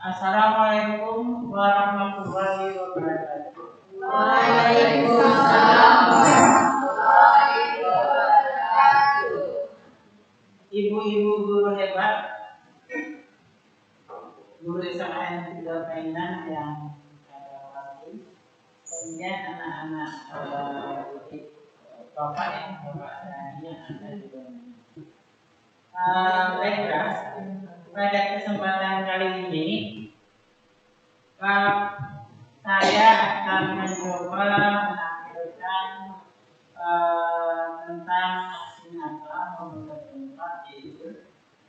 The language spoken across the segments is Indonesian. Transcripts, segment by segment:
Assalamualaikum warahmatullahi wabarakatuh. Waalaikumsalam warahmatullahi wabarakatuh. Ibu-ibu guru hebat, guru SMA Negeri Mainan yang ada waktu, kemudian anak-anak bapak saya yang ada di baiklah, pada kesempatan kali ini saya akan mencoba menampilkan tentang aksi nyata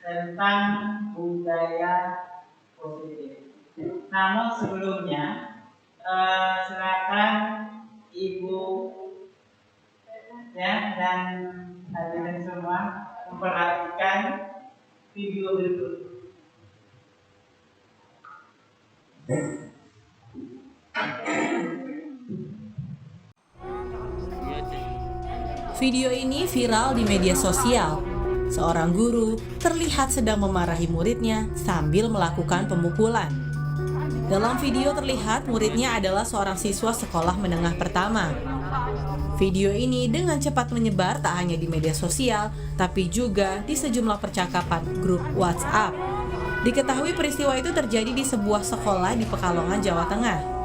tentang budaya positif. Namun sebelumnya silakan Ibu ya dan hadirin semua memperhatikan video berikut. Video ini viral di media sosial. Seorang guru terlihat sedang memarahi muridnya sambil melakukan pemukulan. Dalam video terlihat muridnya adalah seorang siswa sekolah menengah pertama. Video ini dengan cepat menyebar tak hanya di media sosial, tapi juga di sejumlah percakapan grup WhatsApp. Diketahui peristiwa itu terjadi di sebuah sekolah di Pekalongan, Jawa Tengah.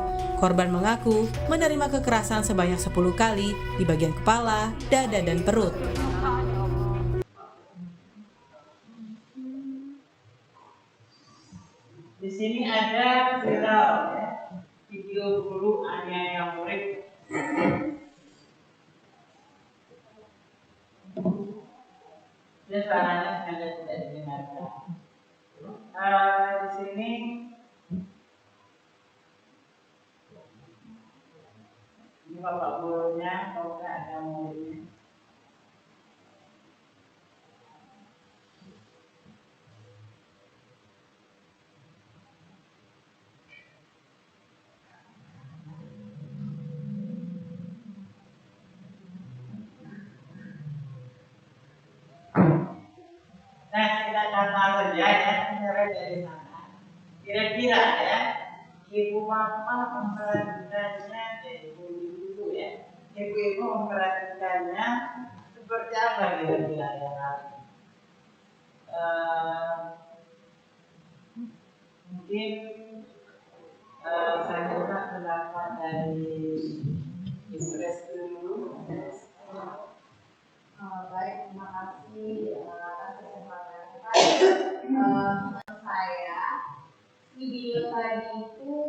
Korban mengaku menerima kekerasan sebanyak 10 kali di bagian kepala, dada, dan perut. Di sini ada viral ya, video guru aniaya murid. Dia suaranya tidak didengarkan. Di sini ini bapak gurunya, kalau ada muridnya. Nah, kita contoh saja ya, mulai dari sana. Kira-kira ya, ibu bapak memperhatikannya, ibu-ibu ya, ibu-ibu memperhatikannya seperti apa kira-kira yang harus? Mungkin saya minta pendapat dari Ibu Restu dulu. Baik, terima kasih atas kesempatan. Menurut saya video tadi itu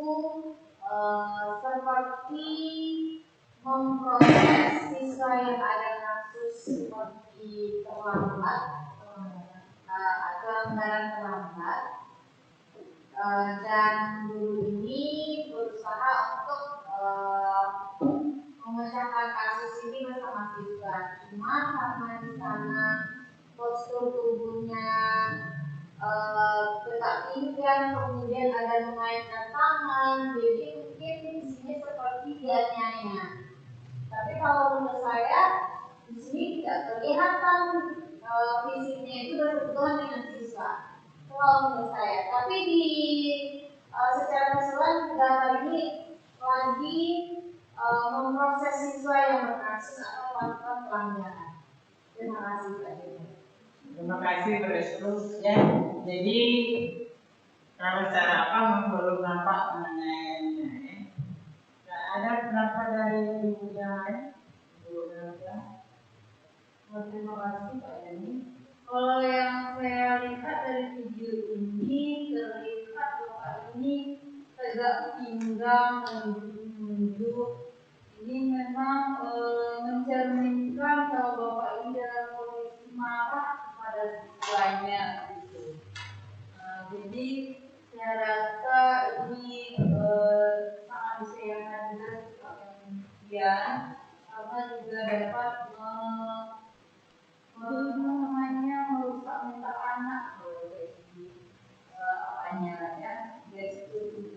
seperti memproses siswa yang ada kasus seperti terlambat atau anggaran terlambat, dan guru ini berusaha untuk memecahkan kasus ini bersama siswa. Cuma karena di sana postur tubuhnya tegak pinggang, kemudian ada mengaitkan tangan, jadi mungkin di sini seperti dianiaya. Tapi kalau menurut saya di sini tidak kelihatan fisiknya itu bersentuhan dengan siswa. Kalau menurut saya, tapi di secara keseluruhan data ini lagi memproses siswa yang berkasus atau melakukan pelanggaran. Terima kasih Pak Dirjen. Terima kasih Bu Restu ya. Jadi kalau secara apa belum nampak mengenainya ya. Nah, ada pendapat dari ibu yang lain? Terima kasih Pak Yani. Kalau yang saya lihat dari video ini terlihat bahwa ini tegak pinggang menunjuk. Ini memang mencerminkan bahwa bapak ini dalam kondisi marah pada siswanya gitu. Jadi saya rasa ini sangat disayangkan juga kemudian karena juga dapat merusak mental anak apanya ya, dari situ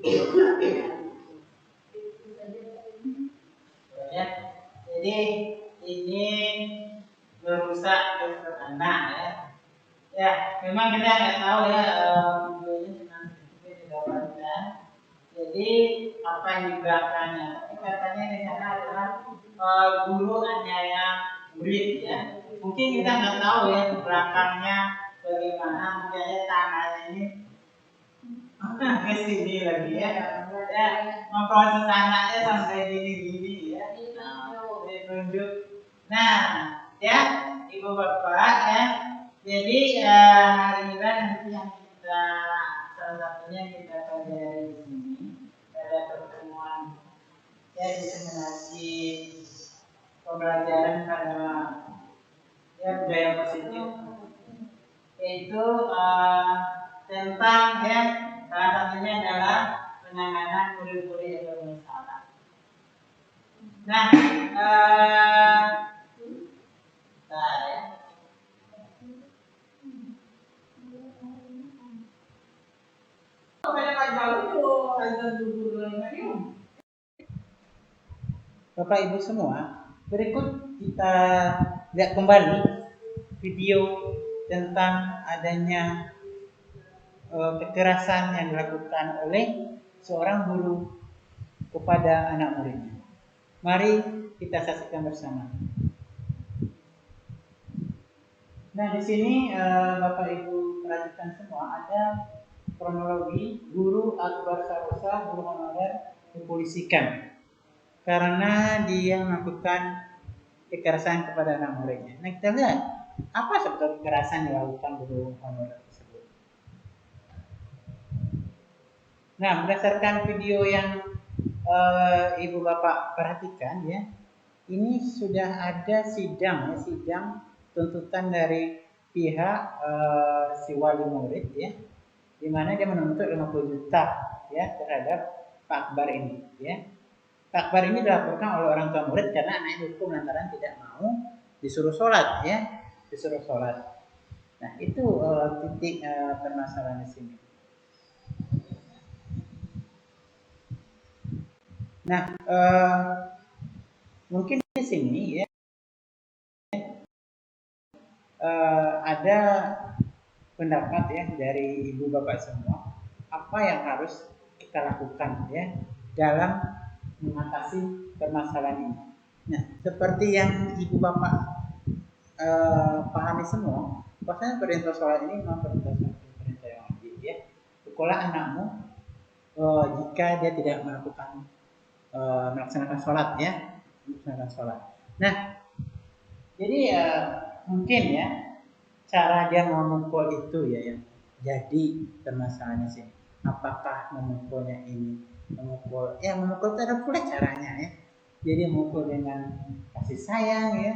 Ya, jadi ini merusak mental anak ya. Ya, memang kita nggak tahu ya videonya tentang didapatkan jadi apa yang di belakangnya. Tapi katanya di sana adalah guru aniaya murid ya. Mungkin kita nggak tahu ya di belakangnya bagaimana, mungkin aja tangannya ini ke sini lagi ya. Ya, memproses anaknya sampai gini-gini ya. Ditunjuk. Nah, ya, Ibu Bapak ya. Jadi hari ini nanti yang kita salah satunya kita pelajari di sini pada pertemuan ya diseminasi pembelajaran pada ya budaya positif, yaitu tentang ya salah satunya adalah penanganan murid-murid yang bermasalah. Nah, ya. Bapak Ibu semua, berikut kita lihat kembali video tentang adanya kekerasan yang dilakukan oleh seorang guru kepada anak muridnya. Mari kita saksikan bersama. Nah, di sini Bapak Ibu perhatikan semua ada kronologi guru Akbar Sarosa, guru honorer kepolisian, karena dia melakukan kekerasan kepada anak muridnya. Nah, kita lihat apa sebetulnya kekerasan yang dilakukan guru honorer tersebut. Nah, berdasarkan video yang Ibu Bapak perhatikan ya, ini sudah ada sidang tuntutan dari pihak si wali murid ya, di mana dia menuntut 50 juta ya terhadap Pak Akbar ini ya. Pak Akbar ini dilaporkan oleh orang tua murid karena anaknya dihukum lantaran tidak mau disuruh sholat ya, disuruh sholat. Nah, itu titik permasalahan di sini. Nah, mungkin di sini ya ada pendapat ya dari ibu bapak semua, apa yang harus kita lakukan ya dalam mengatasi permasalahan ini. Nah, seperti yang ibu bapak pahami semua, bahwasanya perintah sholat ini memang perintah yang wajib ya. Sekolah anakmu jika dia tidak melaksanakan sholat ya, melaksanakan sholat. Nah, jadi mungkin ya cara dia memukul itu ya yang jadi permasalahannya sih. Apakah memukulnya ini memukul itu ada pula caranya ya. Jadi memukul dengan kasih sayang ya.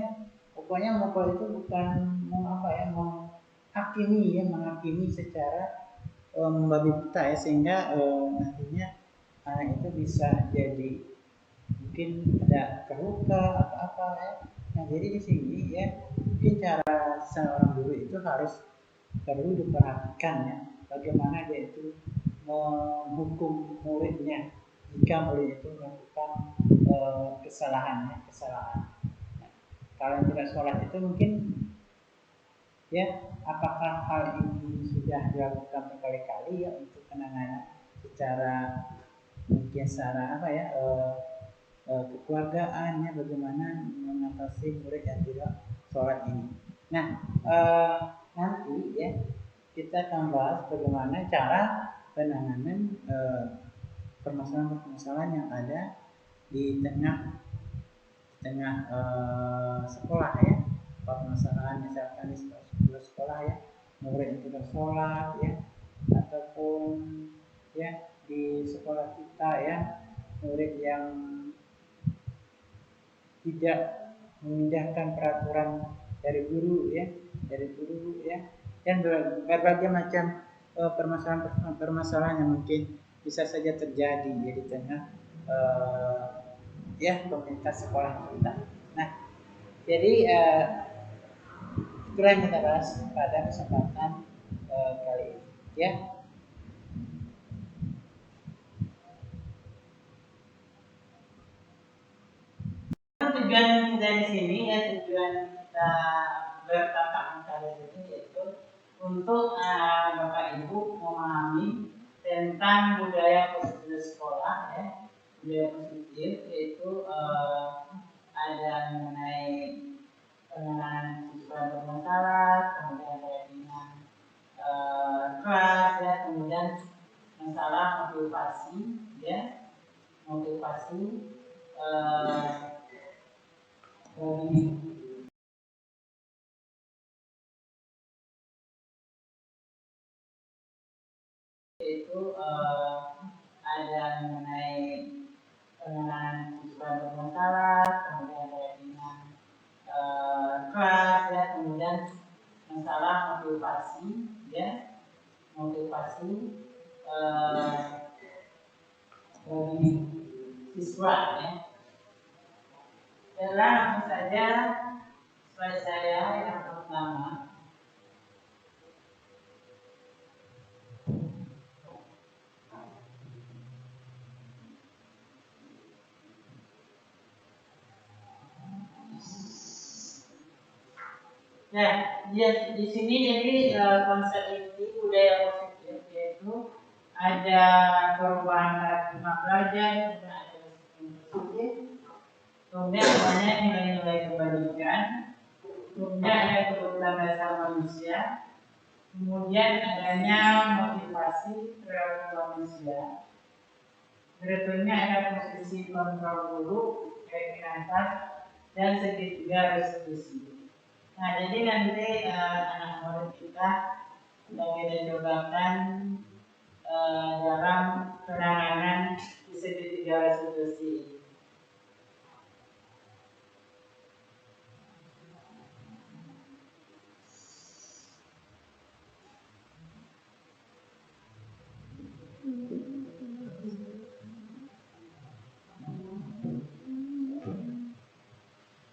Pokoknya memukul itu bukan menghakimi secara membabi buta ya, sehingga nantinya anak itu bisa jadi mungkin ada terluka atau apa ya. Nah, jadi di sini ya mungkin cara seorang guru itu harus perlu diperhatikan ya, bagaimana dia itu menghukum muridnya jika murid itu melakukan kesalahan. Nah, kalau yang tidak sholat itu mungkin ya, apakah hal ini sudah dilakukan berkali-kali ya untuk penanganan secara mungkin secara kekeluargaan ya, bagaimana mengatasi murid yang tidak sholat ini. Nah, nanti ya kita akan bahas bagaimana cara penanganan permasalahan-permasalahan yang ada di tengah sekolah ya. Permasalahan misalkan di sekolah ya, murid yang tidak sholat ya, ataupun ya di sekolah kita ya, murid yang tidak memindahkan peraturan dari guru ya, dan berbagai macam permasalahan yang mungkin bisa saja terjadi ya di tengah ya komunitas sekolah kita. Nah, jadi itulah yang kita bahas pada kesempatan kali ini ya. Tujuan kita di sini ya, tujuan kita bertatap muka di sini yaitu untuk Bapak Ibu memahami tentang budaya positif sekolah beliau positif, yaitu ada mengenai penanganan siswa bermasalah, kemudian terkait dengan kelas, ya, kemudian masalah motivasi, ya, motivasi bagi itu ada mengenai penanganan siswa bermasalah, kemudian terkait dengan kelas, ya, kemudian masalah motivasi, ya, motivasi bagi siswa, ya. Adalah langsung saja slide saya yang pertama. Nah, di sini jadi konsep inti budaya positif yaitu ada perubahan paradigma belajar, kemudian ada sistem positif, kemudian adanya nilai-nilai kebaikan, kemudian ada kebutuhan dasar manusia, kemudian adanya motivasi perilaku manusia, berikutnya ada posisi kontrol guru, kreativitas, dan segitiga resolusi. Nah, jadi nanti anak murid kita kita cobakan dalam penanganan di segitiga resolusi.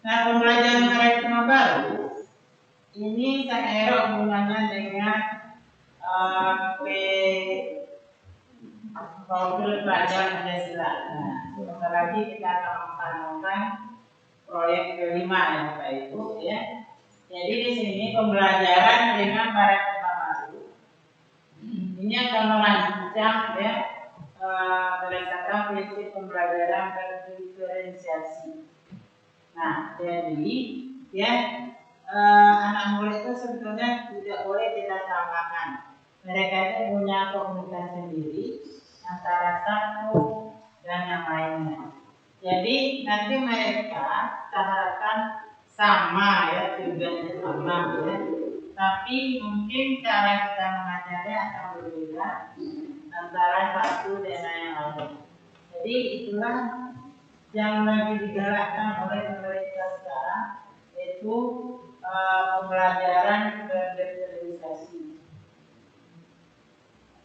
Nah, pembelajaran paradigma baru ini saya kira hubungannya dengan profil pelajaran Pancasila. Nah, sebentar lagi kita akan melaksanakan proyek kelima yang itu, ya. Jadi di sini pembelajaran dengan paradigma baru ini akan merancang, ya, berdasarkan prinsip pembelajaran berdiferensiasi. Nah, jadi, ya, anak murid itu sebetulnya tidak boleh kita samakan. Mereka itu punya komunitas sendiri antara satu dan yang lainnya. Jadi nanti mereka kita harapkan sama, ya, tujuannya sama, ya. Tapi mungkin cara kita mengajarnya akan berbeda antara satu dan yang lain. Jadi itulah yang lagi digalakkan oleh pemerintah sekarang, yaitu pembelajaran berdiferensiasi.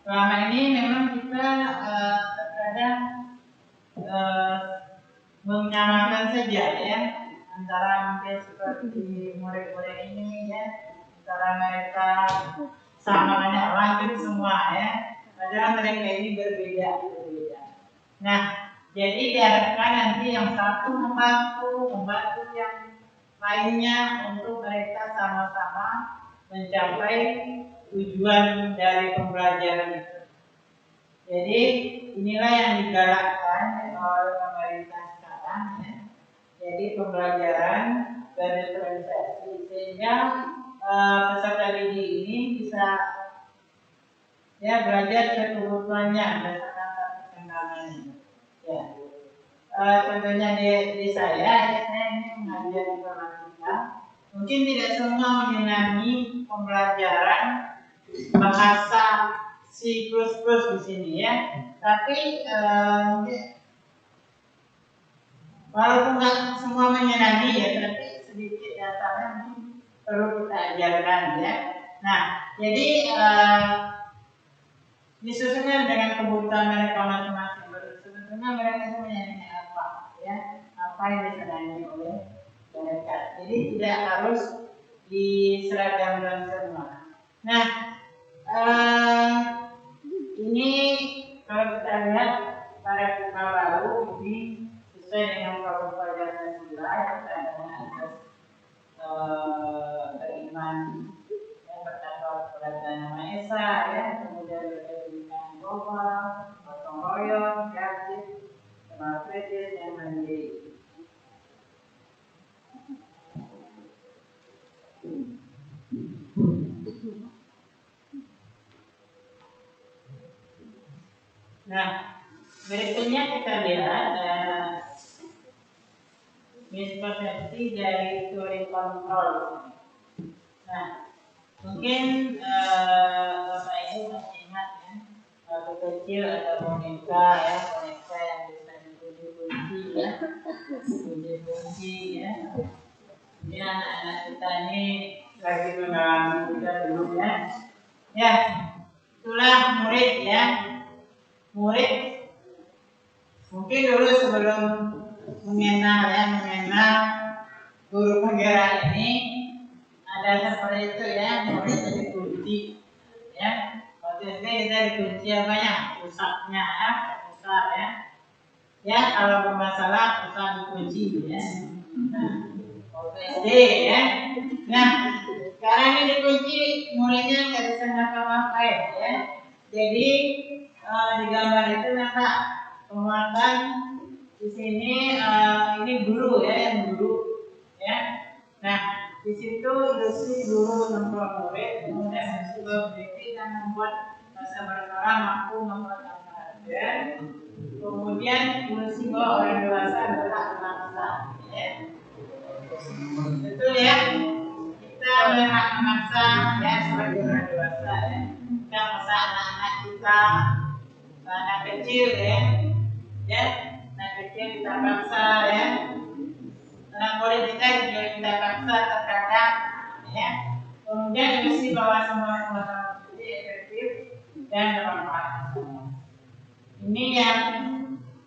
Selama ini memang kita terkadang menyamakan saja, ya, antara mungkin seperti murid-murid ini, ya, antara mereka sama banyak lanjut semua, ya, padahal mereka ini berbeda. Nah, jadi diharapkan nanti yang satu membantu yang lainnya untuk mereka sama-sama mencapai tujuan dari pembelajaran itu. Jadi inilah yang digalakkan oleh pemerintah sekarang, ya. Jadi pembelajaran berdiferensiasi sehingga peserta didik ini bisa, ya, belajar kebutuhannya berdasarkan perkembangannya. Ya. Contohnya di saya ini mengajar informatika. Mungkin tidak semua menyenangi pembelajaran bahasa C++ di sini, ya. Tapi walaupun nggak semua menyenangi, ya, tapi sedikit dasarnya mungkin perlu kita ajarkan, ya. Nah, jadi disesuaikan dengan kebutuhan mereka masing-masing. Sebetulnya mereka itu menyenangi apa, ya, apa yang disenangi oleh mereka. Jadi tidak harus diseragamkan semua. Nah, ini kalau kita lihat paradigma baru ini sesuai dengan program pelajaran Pancasila, yang ada asas beriman, yang bertakwa kepada Yang Maha Esa, ya, kemudian berkeyakinan global, gotong royong, kreatif, termasuk Nah, berikutnya kita lihat mispersepsi dari teori kontrol. Nah, mungkin Bapak Ibu masih ingat ya, waktu kecil ada boneka ya, boneka yang bisa dikunci ya, kunci ya. Ini anak-anak kita ini lagi mengalami kita dulu ya. Ya, itulah murid ya. Murid mungkin dulu sebelum mengenal guru penggerak ini ada seperti itu ya, murid dikunci ya. Waktu itu kita dikunci apanya? Pusatnya ya, pusat ya. Ya, kalau bermasalah pusat dikunci ya. Waktu SD ya. Nah, sekarang ini dikunci, muridnya nggak bisa ngapa-ngapain ya. Jadi di gambar itu nampak penguatan di sini ini guru ya, yang guru ya. Nah, di situ ilustrasi guru membuat murid, kemudian ilustrasi berpikir dan membuat bahasa bersuara mampu membuat karakter. Kemudian ilustrasi bahwa orang dewasa adalah bangsa ya. Betul ya. Kita melihat bangsa ya sebagai orang dewasa ya. Kita masa anak-anak kita, anak kecil ya, anak kecil kita paksa ya, anak murid kita juga kita paksa terkadang ya. Kemudian mesti bahwa semua itu efektif dan bermanfaat. Ini yang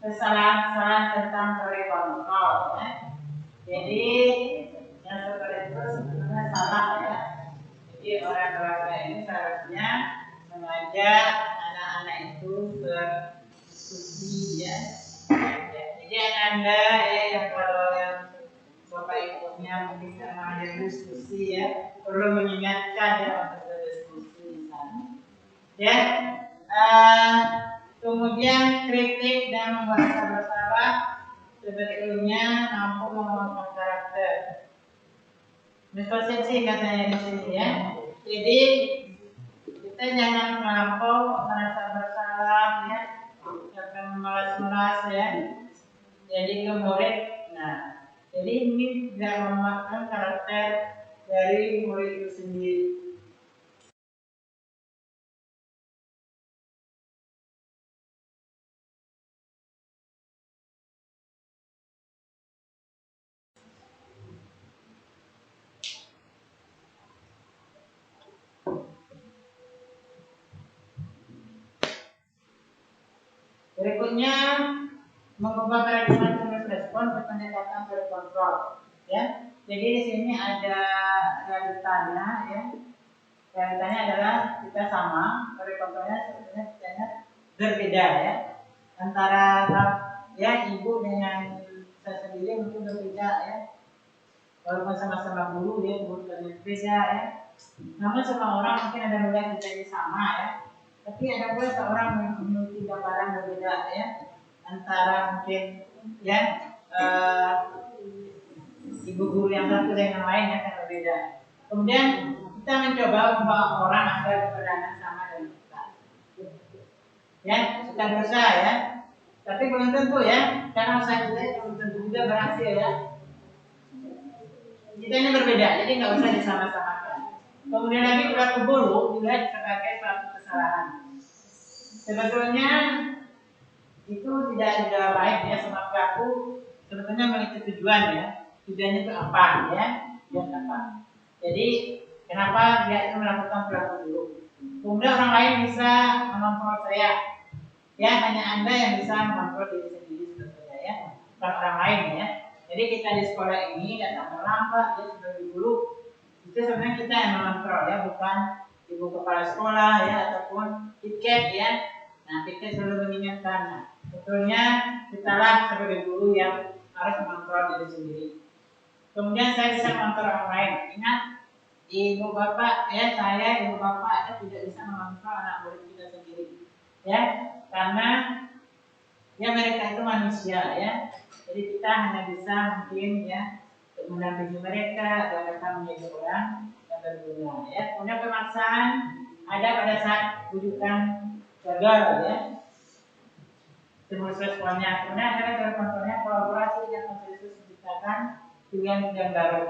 kesalahan-kesalahan tentang teori kontrol ya. Jadi yang seperti itu sebenarnya salah ya. Jadi orang dewasa ini seharusnya mengajak anak-anak itu berdiskusi ya. Jadi Anda ya yang kalau yang Bapak Ibunya mungkin sama ada diskusi ya, perlu mengingatkan ya untuk berdiskusi misalnya. Ya, kemudian kritik dan merasa bersalah sebetulnya mampu membangun karakter. Mispersepsi katanya di sini ya. Jadi kita jangan melampau merasa bersalah ya, jangan melas-melas ya. Jadi ke murid, nah, jadi ini tidak mematkan karakter dari murid itu sendiri. Berikutnya mengubah paradigma stimulus respon ke pendekatan berkontrol. Ya, jadi di sini ada realitanya ya. Realitanya adalah kita sama, kontrolnya sebetulnya kita berbeda ya. Antara ya ibu dengan saya sendiri mungkin berbeda ya. Walaupun sama-sama guru ya, guru berbeda ya. Namun semua orang mungkin ada melihat kita ini sama ya. Tapi ada pula seorang memiliki gambaran berbeda ya, antara mungkin ya ibu guru yang satu dengan yang lain ya kan berbeda. Kemudian kita mencoba membawa orang agar berpandangan sama dengan kita. Ya, kita berusaha ya. Tapi belum tentu ya, karena usaha kita belum tentu juga berhasil ya. Kita ini berbeda, jadi nggak usah disama-samakan. Kemudian lagi perilaku buruk dilihat sebagai suatu kesalahan. Sebetulnya itu tidak ada baik ya, semua perilaku sebetulnya memiliki tujuan ya. Tujuannya itu apa ya? Tujuan apa? Jadi kenapa dia itu melakukan perilaku buruk? Kemudian orang lain bisa mengontrol saya. Ya, hanya Anda yang bisa mengontrol diri sendiri sebetulnya ya, bukan orang lain ya. Jadi kita di sekolah ini datang terlambat ya sebagai guru, itu sebenarnya kita yang mengontrol ya, bukan ibu kepala sekolah ya ataupun tiket ya. Nah, tiket selalu mengingatkan. Nah, sebetulnya kitalah sebagai guru yang harus mengontrol diri sendiri. Kemudian saya bisa mengontrol orang lain. Ingat, ibu bapak ya, saya ibu bapak itu tidak bisa mengontrol anak murid kita sendiri ya, karena ya mereka itu manusia ya. Jadi kita hanya bisa mungkin ya mendampingi mereka agar mereka menjadi orang yang berguna ya. Kemudian pemaksaan ada pada saat rujukan gagal ya. stimulus responnya. Kemudian ada teori kontrolnya, kolaborasi dan konsensus menciptakan pilihan yang baru.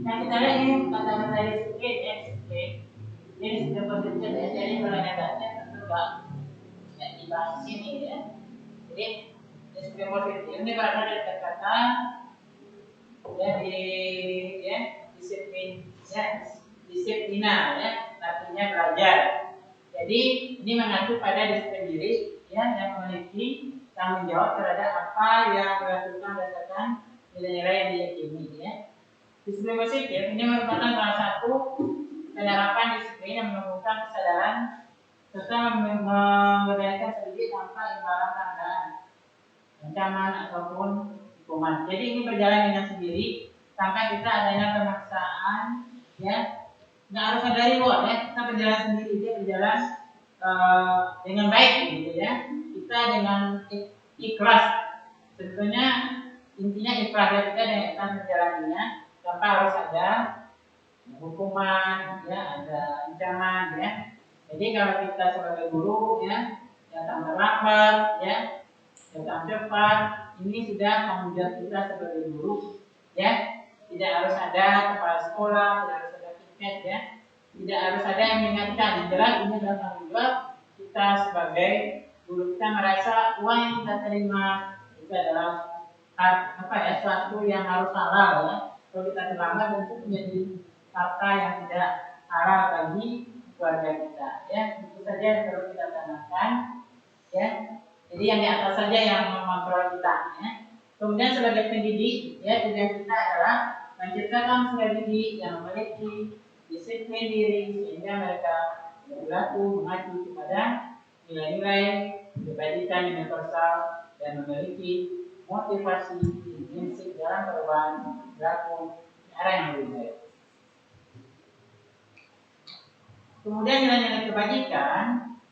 Nah, kita lihat ini kata-kata disiplin, disiplin. Ini sudah positif ya, jadi kalau datanya tentu nggak dibahas sini ya. Jadi disiplin positif ini berasal dari kata ya disiplin ya, disiplina ya, artinya belajar. Jadi ini mengacu pada disiplin diri ya, yang memiliki tanggung jawab terhadap apa yang dilakukan berdasarkan nilai-nilai yang diyakini ya. Disiplin positif ini merupakan salah satu penerapan disiplin yang menumbuhkan kesadaran serta memberikan sedikit tanpa imbalan tanggapan, ancaman ataupun hukuman. Jadi ini berjalan dengan sendiri tanpa kita adanya pemaksaan ya. Nggak harus ada reward ya, kita berjalan sendiri, dia berjalan dengan baik gitu ya. Kita dengan ikhlas, sebetulnya intinya ikhlas ya, kita dengan ikhlas menjalaninya tanpa harus ada hukuman ya, ada ancaman ya. Jadi kalau kita sebagai guru ya, datang terlambat ya, datang cepat, ini sudah tanggung jawab kita sebagai guru ya. Tidak harus ada kepala sekolah, tidak harus ada tiket ya, tidak harus ada yang mengingatkan. Yang jelas ini adalah tanggung jawab kita sebagai guru. Kita merasa uang yang kita terima itu adalah suatu yang harus halal ya. Kalau kita terlambat tentu menjadi harta yang tidak halal bagi keluarga kita ya. Itu saja yang perlu kita tanamkan ya. Jadi yang di atas saja yang mengontrol kita ya. Kemudian sebagai pendidik ya, tujuan kita adalah menciptakan pendidik yang memiliki disiplin diri sehingga mereka berlaku mengacu kepada nilai-nilai kebajikan universal dan memiliki motivasi intrinsik dalam perubahan berlaku ke arah yang lebih baik. Kemudian nilai-nilai kebajikan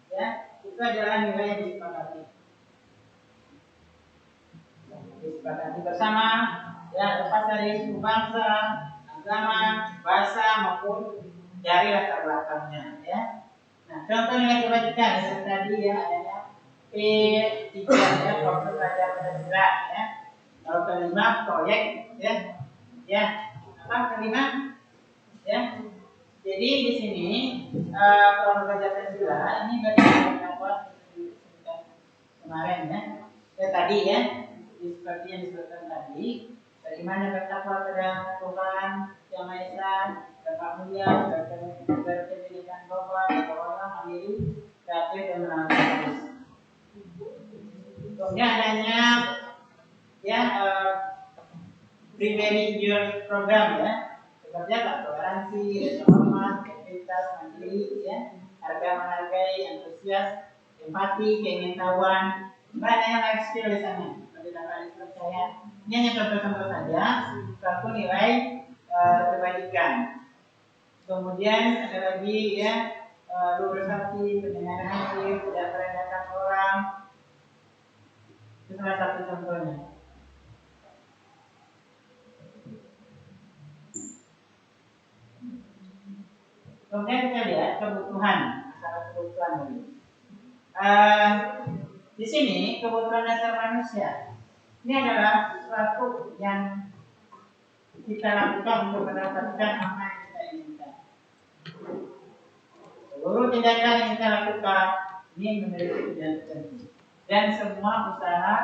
ya, itu adalah nilai yang disepakati bersama ya, lepas dari suku bangsa, agama, bahasa maupun dari latar belakangnya ya. Nah, contoh nilai kebajikan seperti tadi ya, adanya P3 ya, profil pelajar Pancasila ya. Lalu kelima proyek ya. Ya, apa kelima? Ya. Jadi di sini profil pelajar Pancasila ini berkaitan kemarin ya. Tadi ya, seperti yang disebutkan tadi, bagaimana bertakwa pada Tuhan Yang Maha Esa, bertakwa mulia, berpendidikan global, bertakwa mandiri, kreatif dan merawat. Kemudian adanya ya primary year program ya, seperti apa? Toleransi, rasa hormat, kreativitas, mandiri, ya, harga menghargai, antusias, empati, keingintahuan, banyak life skill di sana. Saya ini hanya contoh-contoh saja, satu nilai kebajikan. Kemudian ada lagi ya, lurus hati, pendengaran hati, tidak merendahkan orang. Itu salah satu contohnya. Kemudian kita lihat kebutuhan, masalah kebutuhan ini. Di sini kebutuhan dasar manusia. Ini adalah sesuatu yang kita lakukan untuk mendapatkan apa yang kita inginkan. Seluruh tindakan yang kita lakukan ini memiliki tujuan tertentu dan semua usaha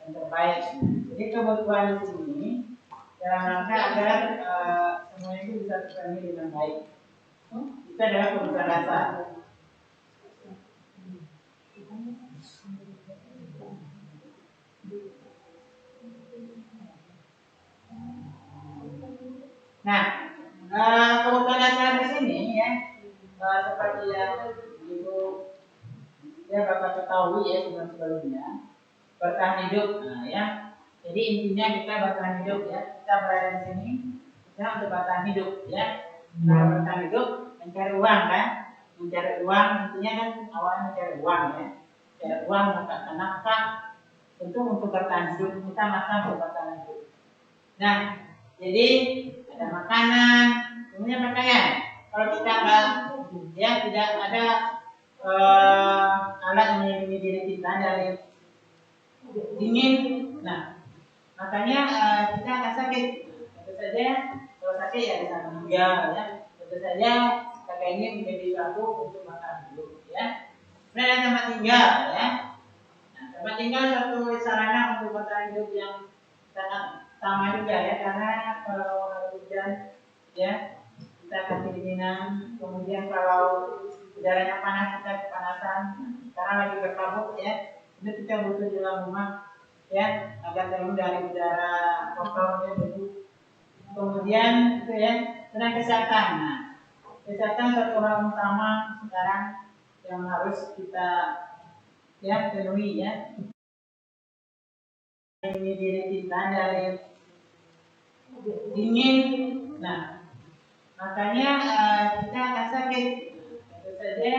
yang terbaik. Jadi kebutuhan di sini dalam rangka agar semua itu bisa terpenuhi dengan baik. Itu adalah kebutuhan dasar. Nah, kebutuhan dasar di sini ya, seperti yang Ibu ya Bapak ketahui ya sebelumnya, bertahan hidup. Nah, ya, jadi intinya kita bertahan hidup ya, kita berada di sini kita untuk bertahan hidup ya. Nah, bertahan hidup mencari uang kan, mencari uang intinya kan awalnya mencari uang ya, mencari uang mendapatkan nafkah, tentu untuk bertahan hidup kita makan untuk bertahan hidup. Nah, jadi ada makanan, kemudian pakaian. Kalau kita nggak, ya tidak ada alat melindungi diri kita dari dingin, nah makanya kita akan sakit. Tentu saja kalau sakit ya bisa meninggal ya. Tentu saja kakek ini menjadi suatu untuk makan dulu ya. Kemudian ada tempat tinggal ya. Nah, tempat tinggal suatu sarana untuk bertahan hidup yang sangat sama juga ya, karena kalau hujan ya kita akan kedinginan, kemudian kalau udaranya panas kita kepanasan karena lagi berkabut ya. Itu kita butuh di dalam rumah ya agar terhindar dari udara kotor ya begitu. Kemudian itu ya tentang kesehatan. Nah, kesehatan satu hal utama sekarang yang harus kita ya penuhi ya. Ini diri kita dari dingin. Nah, makanya kita akan sakit. Tentu saja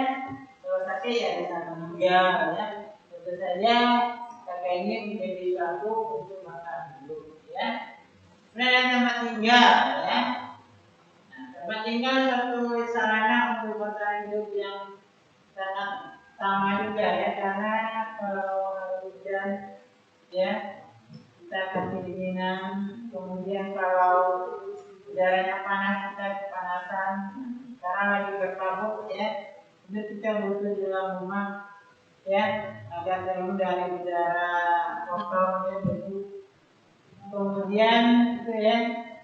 kalau sakit ya bisa meninggal ya. Tentu saja kakek ini menjadi suatu untuk makan dulu ya. Kemudian tempat tinggal ya. Nah, tempat tinggal satu sarana untuk bertahan hidup yang sangat sama juga ya, karena kalau hujan ya kita akan kedinginan, kemudian kalau udaranya panas kita kepanasan karena lagi berkabut ya. Itu kita butuh di dalam rumah ya agar terhindar dari udara kotor ya begitu. Kemudian itu ya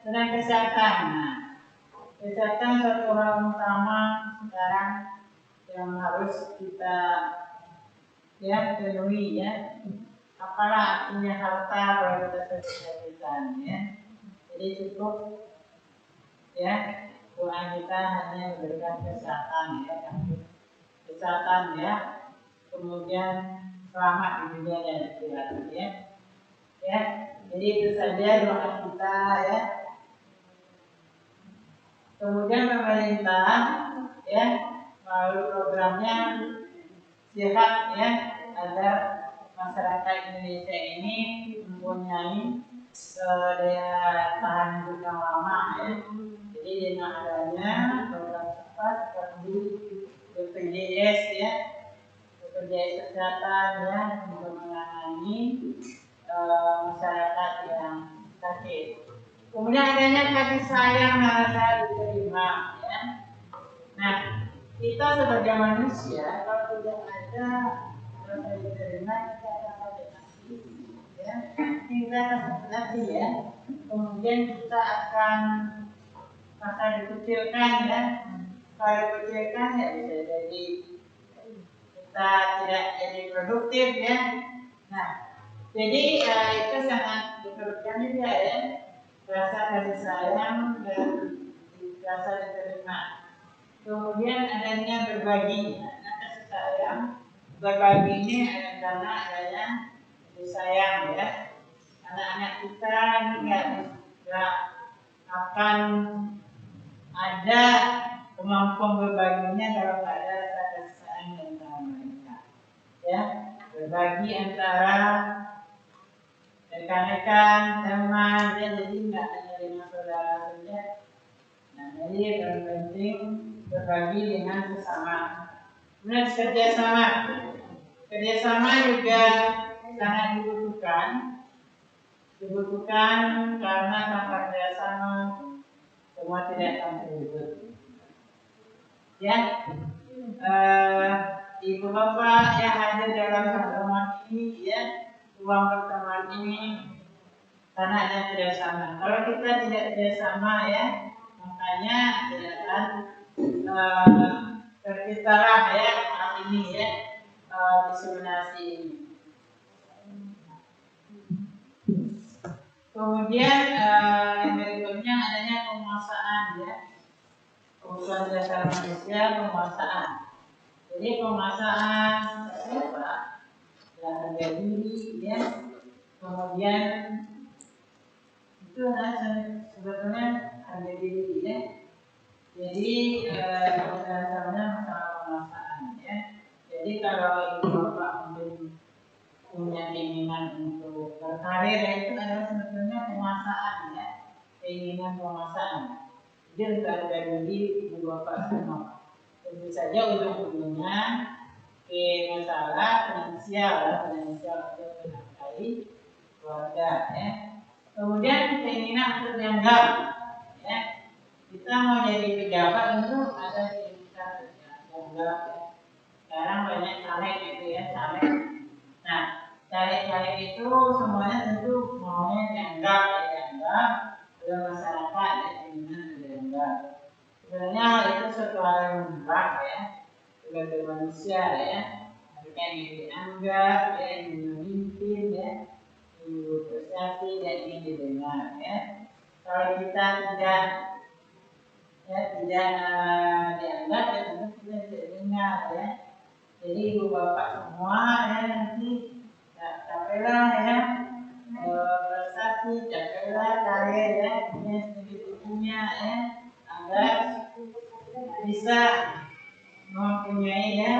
tentang kesehatan. Nah, kesehatan satu hal utama sekarang yang harus kita ya penuhi ya. Apalah artinya harta kalau kita kesehatan ya. Jadi cukup ya Tuhan kita hanya memberikan kesehatan ya, kesehatan ya, kemudian selamat di dunia dan akhirat ya. Ya, jadi itu saja doa kita ya. Kemudian pemerintah ya melalui programnya sehat ya agar masyarakat Indonesia ini mempunyai daya tahan hidup yang lama ya. Jadi dengan adanya program tepat seperti BPJS ya, BPJS kesehatan ya untuk menangani masyarakat yang sakit. Kemudian adanya kasih sayang rasa diterima ya. Nah, kita sebagai manusia kalau tidak ada rasa diterima kita akan sakit hati ya. Kita akan sakit hati ya. Kemudian kita akan merasa dikucilkan ya. Kalau dikucilkan ya bisa jadi kita tidak jadi produktif ya. Nah, jadi itu sangat diperlukan juga ya. Rasa kasih sayang dan rasa diterima. Kemudian adanya berbagi. Nah, kasih sayang berbagi ini karena adanya kasih sayang ya. Anak-anak kita ini nggak akan ada kemampuan berbaginya kalau nggak ada rasa kasih sayang di antara mereka. Ya, berbagi antara rekan-rekan, teman, ya, jadi nggak hanya dengan saudara saja. Nah, jadi yang penting berbagi dengan sesama. Kemudian kerjasama, kerjasama juga sangat dibutuhkan karena tanpa kerjasama semua tidak akan terwujud. Ya, ibu bapak yang hadir dalam pertemuan ini ya. Ruang pertemuan ini karena ada kerjasama. Kalau kita tidak kerjasama ya, makanya tidak akan terciptalah ya hal ini ya diskriminasi ini. Kemudian yang berikutnya adanya penguasaan ya, kebutuhan dasar manusia penguasaan. Jadi penguasaan siapa? Harga diri ya, kemudian itu sebetulnya harga diri ya. Jadi dasarnya masalah penguasaan ya. Jadi kalau ibu bapak mungkin punya keinginan untuk berkarir ya, itu adalah sebetulnya penguasaan ya, keinginan penguasaan. penguasaan. Jadi untuk harga diri ibu bapak semua. Tentu saja ujung-ujungnya ke masalah finansial atau menafkahi keluarga ya. Kemudian keinginan untuk dianggap ya. Kita mau jadi pejabat itu ada keinginan dianggap ya. Sekarang banyak caleg gitu ya, caleg. Nah, caleg-caleg itu semuanya tentu maunya dianggap oleh masyarakat ya, keinginan dianggap. Sebenarnya itu suatu hal yang mudah ya, sebagai manusia ya. Mereka ingin dianggap, ya, ingin memimpin ya, ingin berprestasi dan ingin didengar ya. Kalau kita tidak dianggap ya tentu kita tidak dengar ya. Jadi ibu bapak semua ya nanti capailah ya prestasi, capailah karir ya, punya punya ya, agar bisa mempunyai ya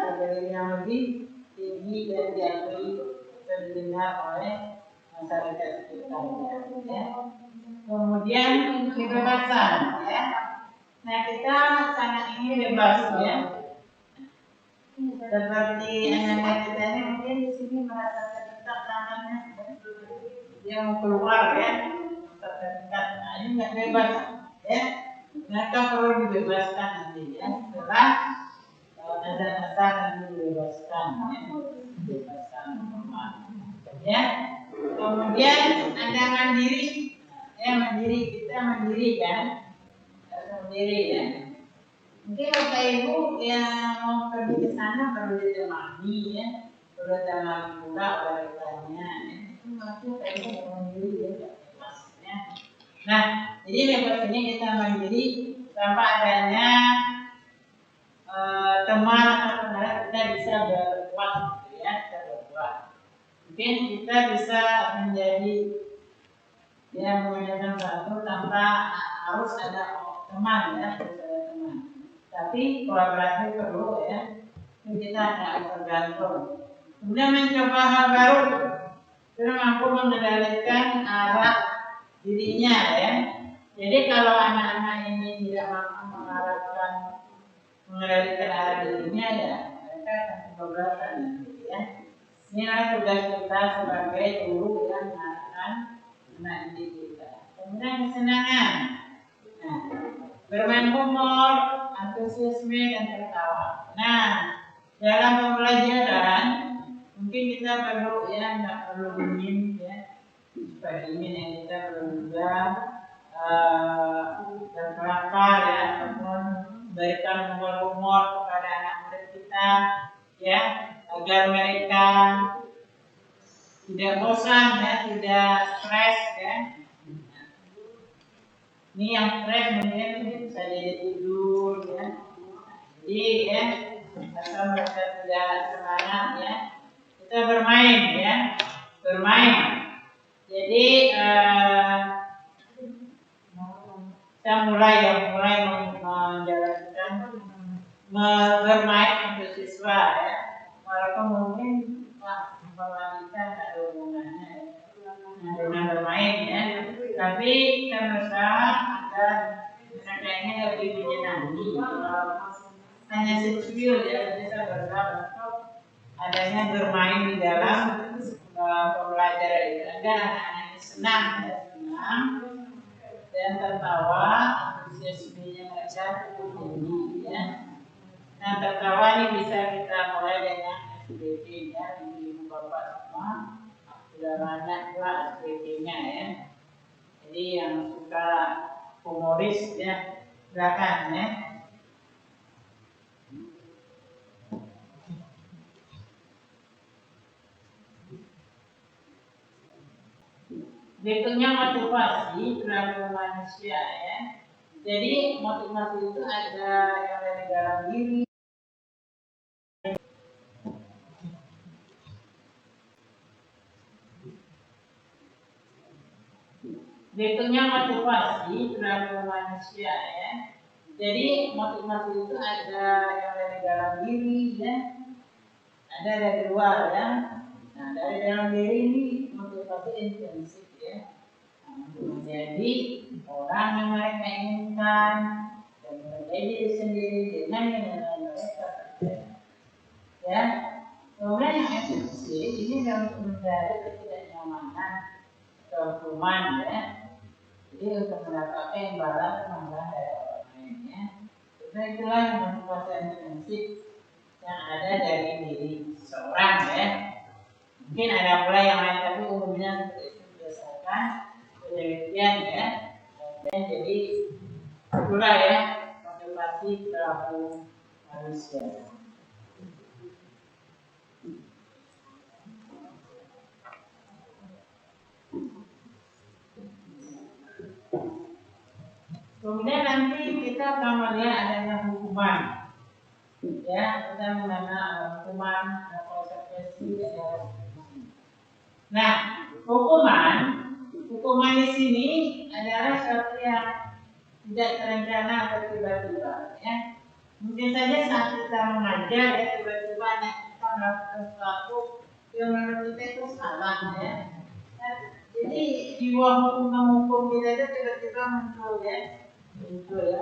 karir yang lebih tinggi dan diakui terdengar oleh masyarakat sekitarnya ya. Kemudian kebebasan ya. Nah kita sangat ingin bebas ya. Seperti anak-anak kita ini mungkin di sini merasa terdekat tangannya, dia mau keluar ya, terdekat. Nah ini nggak bebas ya. Mereka perlu dibebaskan nanti ya. Setelah azan nanti dibebaskan ya. Dibebaskan ya. Kemudian ada mandiri ya, kita mandiri kan, sendiri ya. Mungkin bapak ibu yang mau pergi ke sana perlu ditemani ya, perlu ditemani pula oleh rekannya ya. Itu maksud kita mandiri ya, ya. Nah, jadi bebas ini kita mandiri tanpa adanya teman atau saudara kita bisa berbuat gitu ya, kita berbuat. Mungkin kita bisa menjadi yang mengerjakan satu tanpa harus ada teman ya, harus ada teman. Tapi kolaborasi perlu ya, kita tidak tergantung. Kemudian mencoba hal baru, kita mampu mengendalikan arah dirinya ya. Jadi kalau anak-anak ini tidak mampu mengendalikan arah dirinya ya, mereka akan kebablasan nanti ya. Inilah tugas kita sebagai guru yang mengarahkan anak didik kita. Kemudian kesenangan. Nah, bermain humor, antusiasme dan tertawa. Nah, dalam pembelajaran mungkin kita perlu ya, nggak perlu dingin ya, supaya dingin ya, kita perlu juga berkelakar ya, ataupun memberikan humor kepada anak murid kita ya, agar mereka tidak bosan ya, tidak stres ya. Ini yang stres mungkin bisa jadi tidur ya. Jadi ya, atau mereka tidak semangat ya. Kita bermain ya, bermain. Jadi kita mulai menjalankan bermain untuk siswa ya. Walaupun mungkin wanita nggak ada hubungannya dengan bermain ya, tapi kita berusaha agar mereka ini lebih menyenangi. Hanya sipil ya, kita berusaha untuk adanya bermain di dalam pembelajaran itu agar anak-anak senang dan tertawa, antusiasmenya mereka tinggi ya. Nah tertawa ini bisa kita mulai dengan SPP ya, ibu bapak semua sudah banyak pula SPP-nya ya. Jadi yang suka humoris ya, silakan ya. Berikutnya motivasi perilaku manusia ya. Jadi motivasi itu ada yang dari dalam diri. Berikutnya motivasi perilaku manusia ya. Jadi motivasi itu ada yang dari dalam diri ya, ada dari luar ya. Nah dari dalam diri ini motivasi intensif ya. Nah, menjadi orang yang mereka inginkan dan menjadi diri sendiri dengan mereka ya. Kemudian yang eksekusi ini untuk mencari ketidaknyamanan atau hukuman ya. Jadi untuk mendapatkan imbalan dari orang lain ya. Itulah yang menguasai prinsip yang ada dari diri seseorang ya. Mungkin ada pula yang lain tapi umumnya itu berdasarkan penelitian ya. Dan jadi itulah ya motivasi perilaku manusia. Kemudian nanti kita akan melihat adanya hukuman. Ya, kita mengenal hukuman, konsekuensi. Nah, hukuman di sini adalah sesuatu yang tidak terencana atau tiba-tiba. Ya, mungkin saja saat kita mengajar ya tiba-tiba kita melakukan sesuatu yang menurut kita itu salah ya. Jadi jiwa hukum kita itu tiba-tiba muncul ya.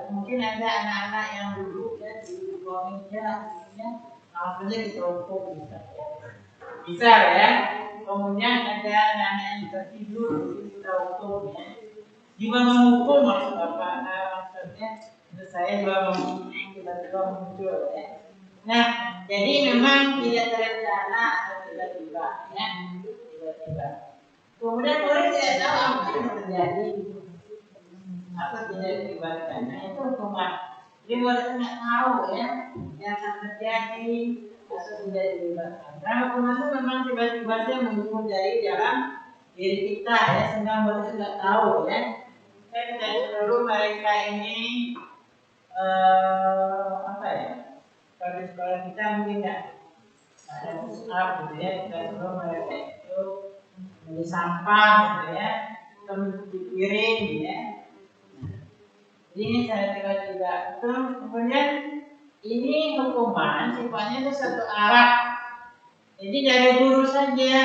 Mungkin ada anak-anak yang dulu ya di bawah meja, akhirnya diteropong bisa ya. Kemudian ada anak-anak yang tertidur diteropong ya. Juga menghukum maksud apa? Maksudnya menurut saya juga menghukum tiba-tiba muncul ya. Nah, jadi memang tidak terencana atau tiba-tiba ya, tiba-tiba. Kemudian murid tidak tahu apa yang terjadi. Atau tidak dilibatkan, nah itu hukuman. Jadi murid tidak tahu ya yang akan terjadi atau tidak dilibatkan. Karena hukuman itu memang tiba-tiba saja muncul dari dalam diri kita ya, sehingga murid tidak tahu ya. Saya tidak perlu mereka ini apa ya? Kalau di sekolah kita mungkin tidak ada push-up gitu ya, tidak perlu mereka itu beli sampah gitu ya, atau mencuci piring gitu ya. Ini saya tiba-tiba kemudian ini hukuman sifatnya itu satu arah. Jadi dari guru saja.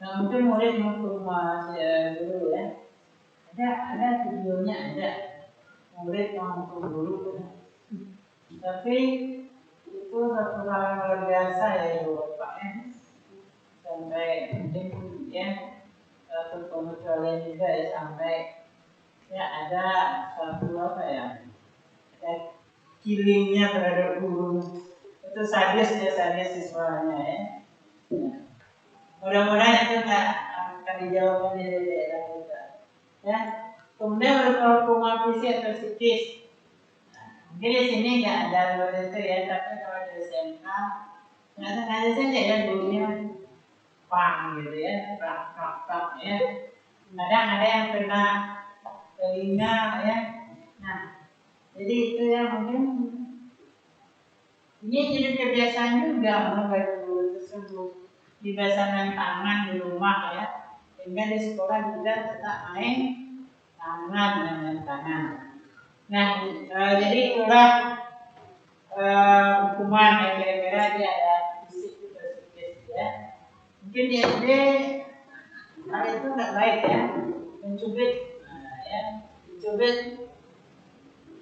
Nah, mungkin murid menghukum guru ya. Ada videonya ada. Murid menghukum guru. Tapi itu satu hal yang luar biasa ya Ibu Bapak ya. Sampai mungkin ya satu pengecualian juga ya sampai ya ada satu apa ya killingnya terhadap guru itu sadis siswanya ya. Mudah-mudahan itu nggak akan dijawab di daerah kita ya. Kemudian hukuman fisik atau psikis. Mungkin di sini nggak ada seperti itu ya, tapi kalau di SMK nggak sengaja saja ya gurunya pang gitu ya, krak ya. Kadang ada yang kena telinga ya. Nah, jadi itu ya mungkin ini jadi kebiasaan juga bagi guru tersebut dibiasakan tangan di rumah ya, sehingga di sekolah juga tetap main tangan dengan tangan. Nah, jadi itulah hukuman yang kira-kira dia ada fisik ya. Mungkin di SD hal itu nggak baik ya, mencubit dicubit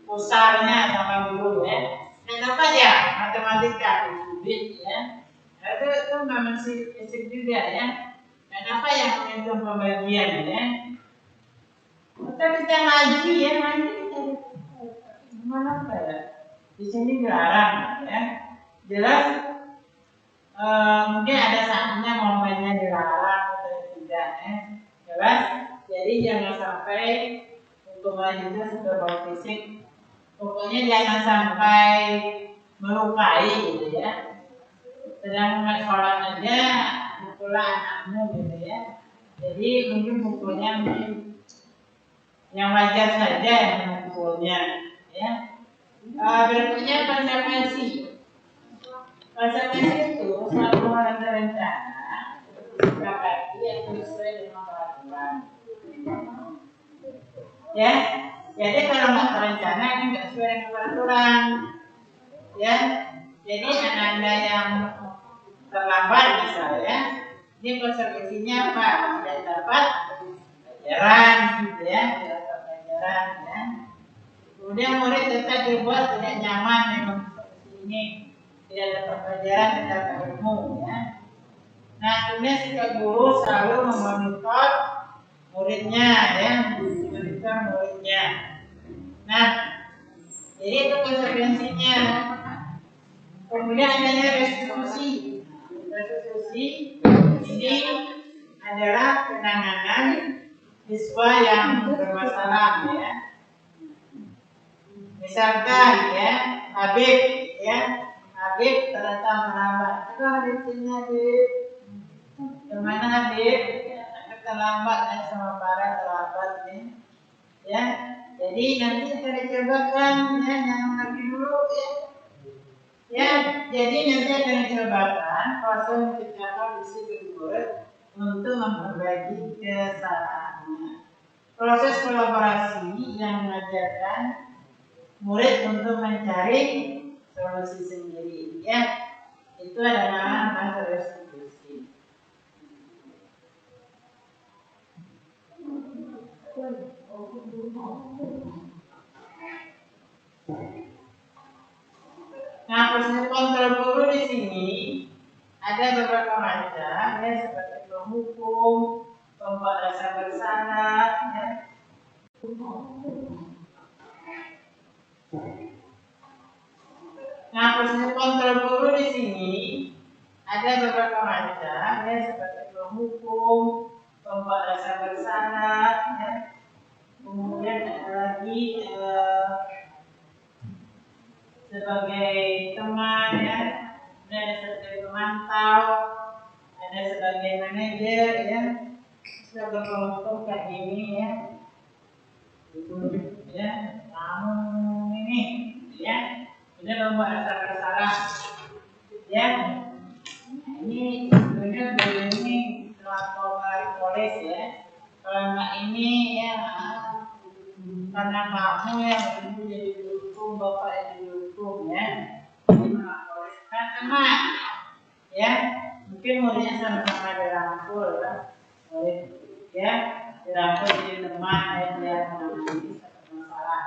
pusarnya sama guru ya. Dan apa ya matematika dicubit ya. Itu memang fisik juga ya. Dan apa yang menyentuh pembagian ya. Atau kita ngaji ya, gimana apa ya? Di sini dilarang ya. Jelas mungkin ada saatnya momennya dilarang atau tidak ya. Jelas. Jadi jangan sampai hukuman itu secara fisik, pokoknya jangan sampai melukai gitu ya. Sedang sholat aja pukulah anakmu gitu ya. Jadi mungkin pukulnya yang wajar saja yang memukulnya ya. Berikutnya konsekuensi. Konsekuensi itu suatu hal yang terencana, berarti yang sesuai dengan peraturan. Ya, jadi kalau nggak terencana ini nggak sesuai dengan peraturan. Ya, jadi anak-anak yang terlambat misalnya, ini konsekuensinya apa? Tidak dapat pelajaran gitu ya, di atas pelajaran ya. Kemudian murid tetap dibuat tidak nyaman dengan seperti ini, tidak dapat pelajaran, tidak dapat ilmu ya. Nah, kemudian setiap guru selalu memonitor muridnya ya, memonitor muridnya. Nah, jadi itu konsekuensinya. Kemudian adanya restitusi. Restitusi ini adalah penanganan siswa yang bermasalah ya. Misalkan ya, Habib ternyata melambat. Itu Habibnya Habib. Kemana Habib? Terlambat ya, sama para terlambat ya. Ya, jadi nanti kita dicobakan ya, yang lagi dulu ya. Ya, jadi nanti akan dicobakan proses menciptakan disiplin murid untuk memperbaiki kesalahannya. Proses kolaborasi yang mengajarkan murid untuk mencari solusi sendiri ya, itu adalah masa restitusi. Nah, proses kontrol guru di sini ada beberapa macam ya, seperti penghukum, pembuat rasa bersalah ya. Nah, proses kontrol guru di sini ada beberapa macam ya, seperti penghukum, pembuat rasa bersalah ya. Kemudian ada lagi sebagai teman ya, ada sebagai pemantau, ada sebagai manajer ya, sebagai kelompok kayak ini ya. Itu ya, kamu ini ya, sudah membuat rasa bersalah ya. Ini sebenarnya ini terlampau polis ya. Kalau nggak ini ya, karena kamu yang jadi dukung, bapak yang dukung ya. Ini melaporkan teman ya. Mungkin muridnya sama-sama dirangkul ya, dirangkul jadi teman yang dia menangani satu masalah.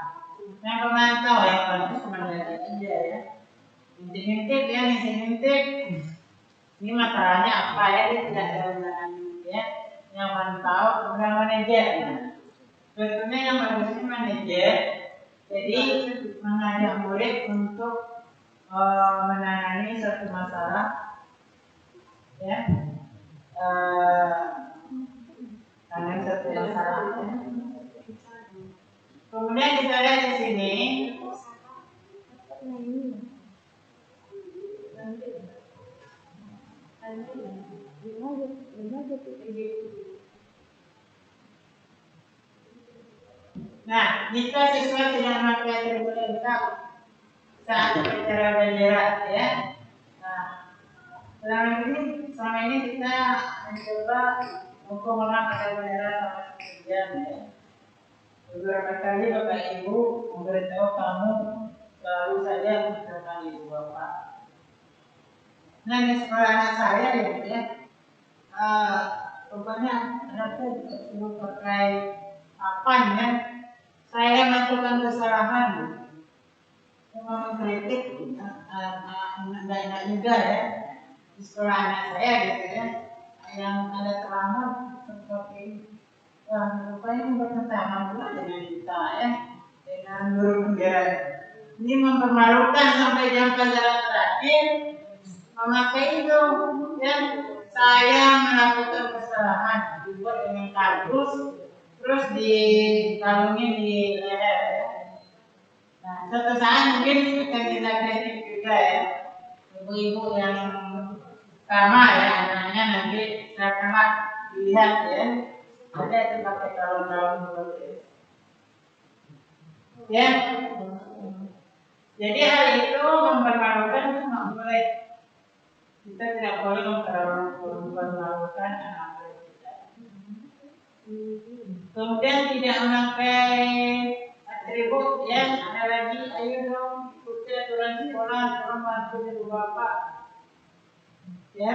Yang pemantau ya, kalau cuma lihat aja ya. Ngintip ya, ngintip. Ini masalahnya apa ya, dia tidak menangani ya. Yang mantau kemudian manajer. Sebetulnya yang bagusnya manajer, jadi mengajak murid untuk menangani suatu masalah ya, menangani suatu masalah ya. Kemudian kita lihat di sini nah, jika siswa tidak memakai atribut lengkap saat berbicara bendera ya. Nah, selama ini kita mencoba untuk memakai bendera sama sejam ya. Beberapa kali Bapak Ibu memberitahu kamu baru saja mengucapkan ibu bapak. Nah, di sekolah anak saya ya, rupanya anakku suruh pakai apa ya? Saya melakukan kesalahan, cuma mengkritik, nggak enak juga ya. Di sekolah anak saya gitu ya, yang ada terlambat seperti rupanya bertentangan pula dengan kita ya, dengan guru bendera. Ini mempermalukan sampai jam pelajaran terakhir memakai itu ya. Saya melakukan kesalahan, dibuat dengan kardus, terus dikalungin di leher ya. Nah, suatu saat mungkin akan kita kritik juga ya, ibu-ibu yang sama ya, anaknya nanti setelah dilihat ya, ada itu pakai kalung-kalung seperti ya. Jadi hal itu mempermalukan, itu nggak boleh. Kita tidak boleh mempermalukan anak kita. Kemudian tidak memakai atribut ya. Ada lagi, ayo dong ikuti aturan sekolah, tolong bantu ibu bapak ya.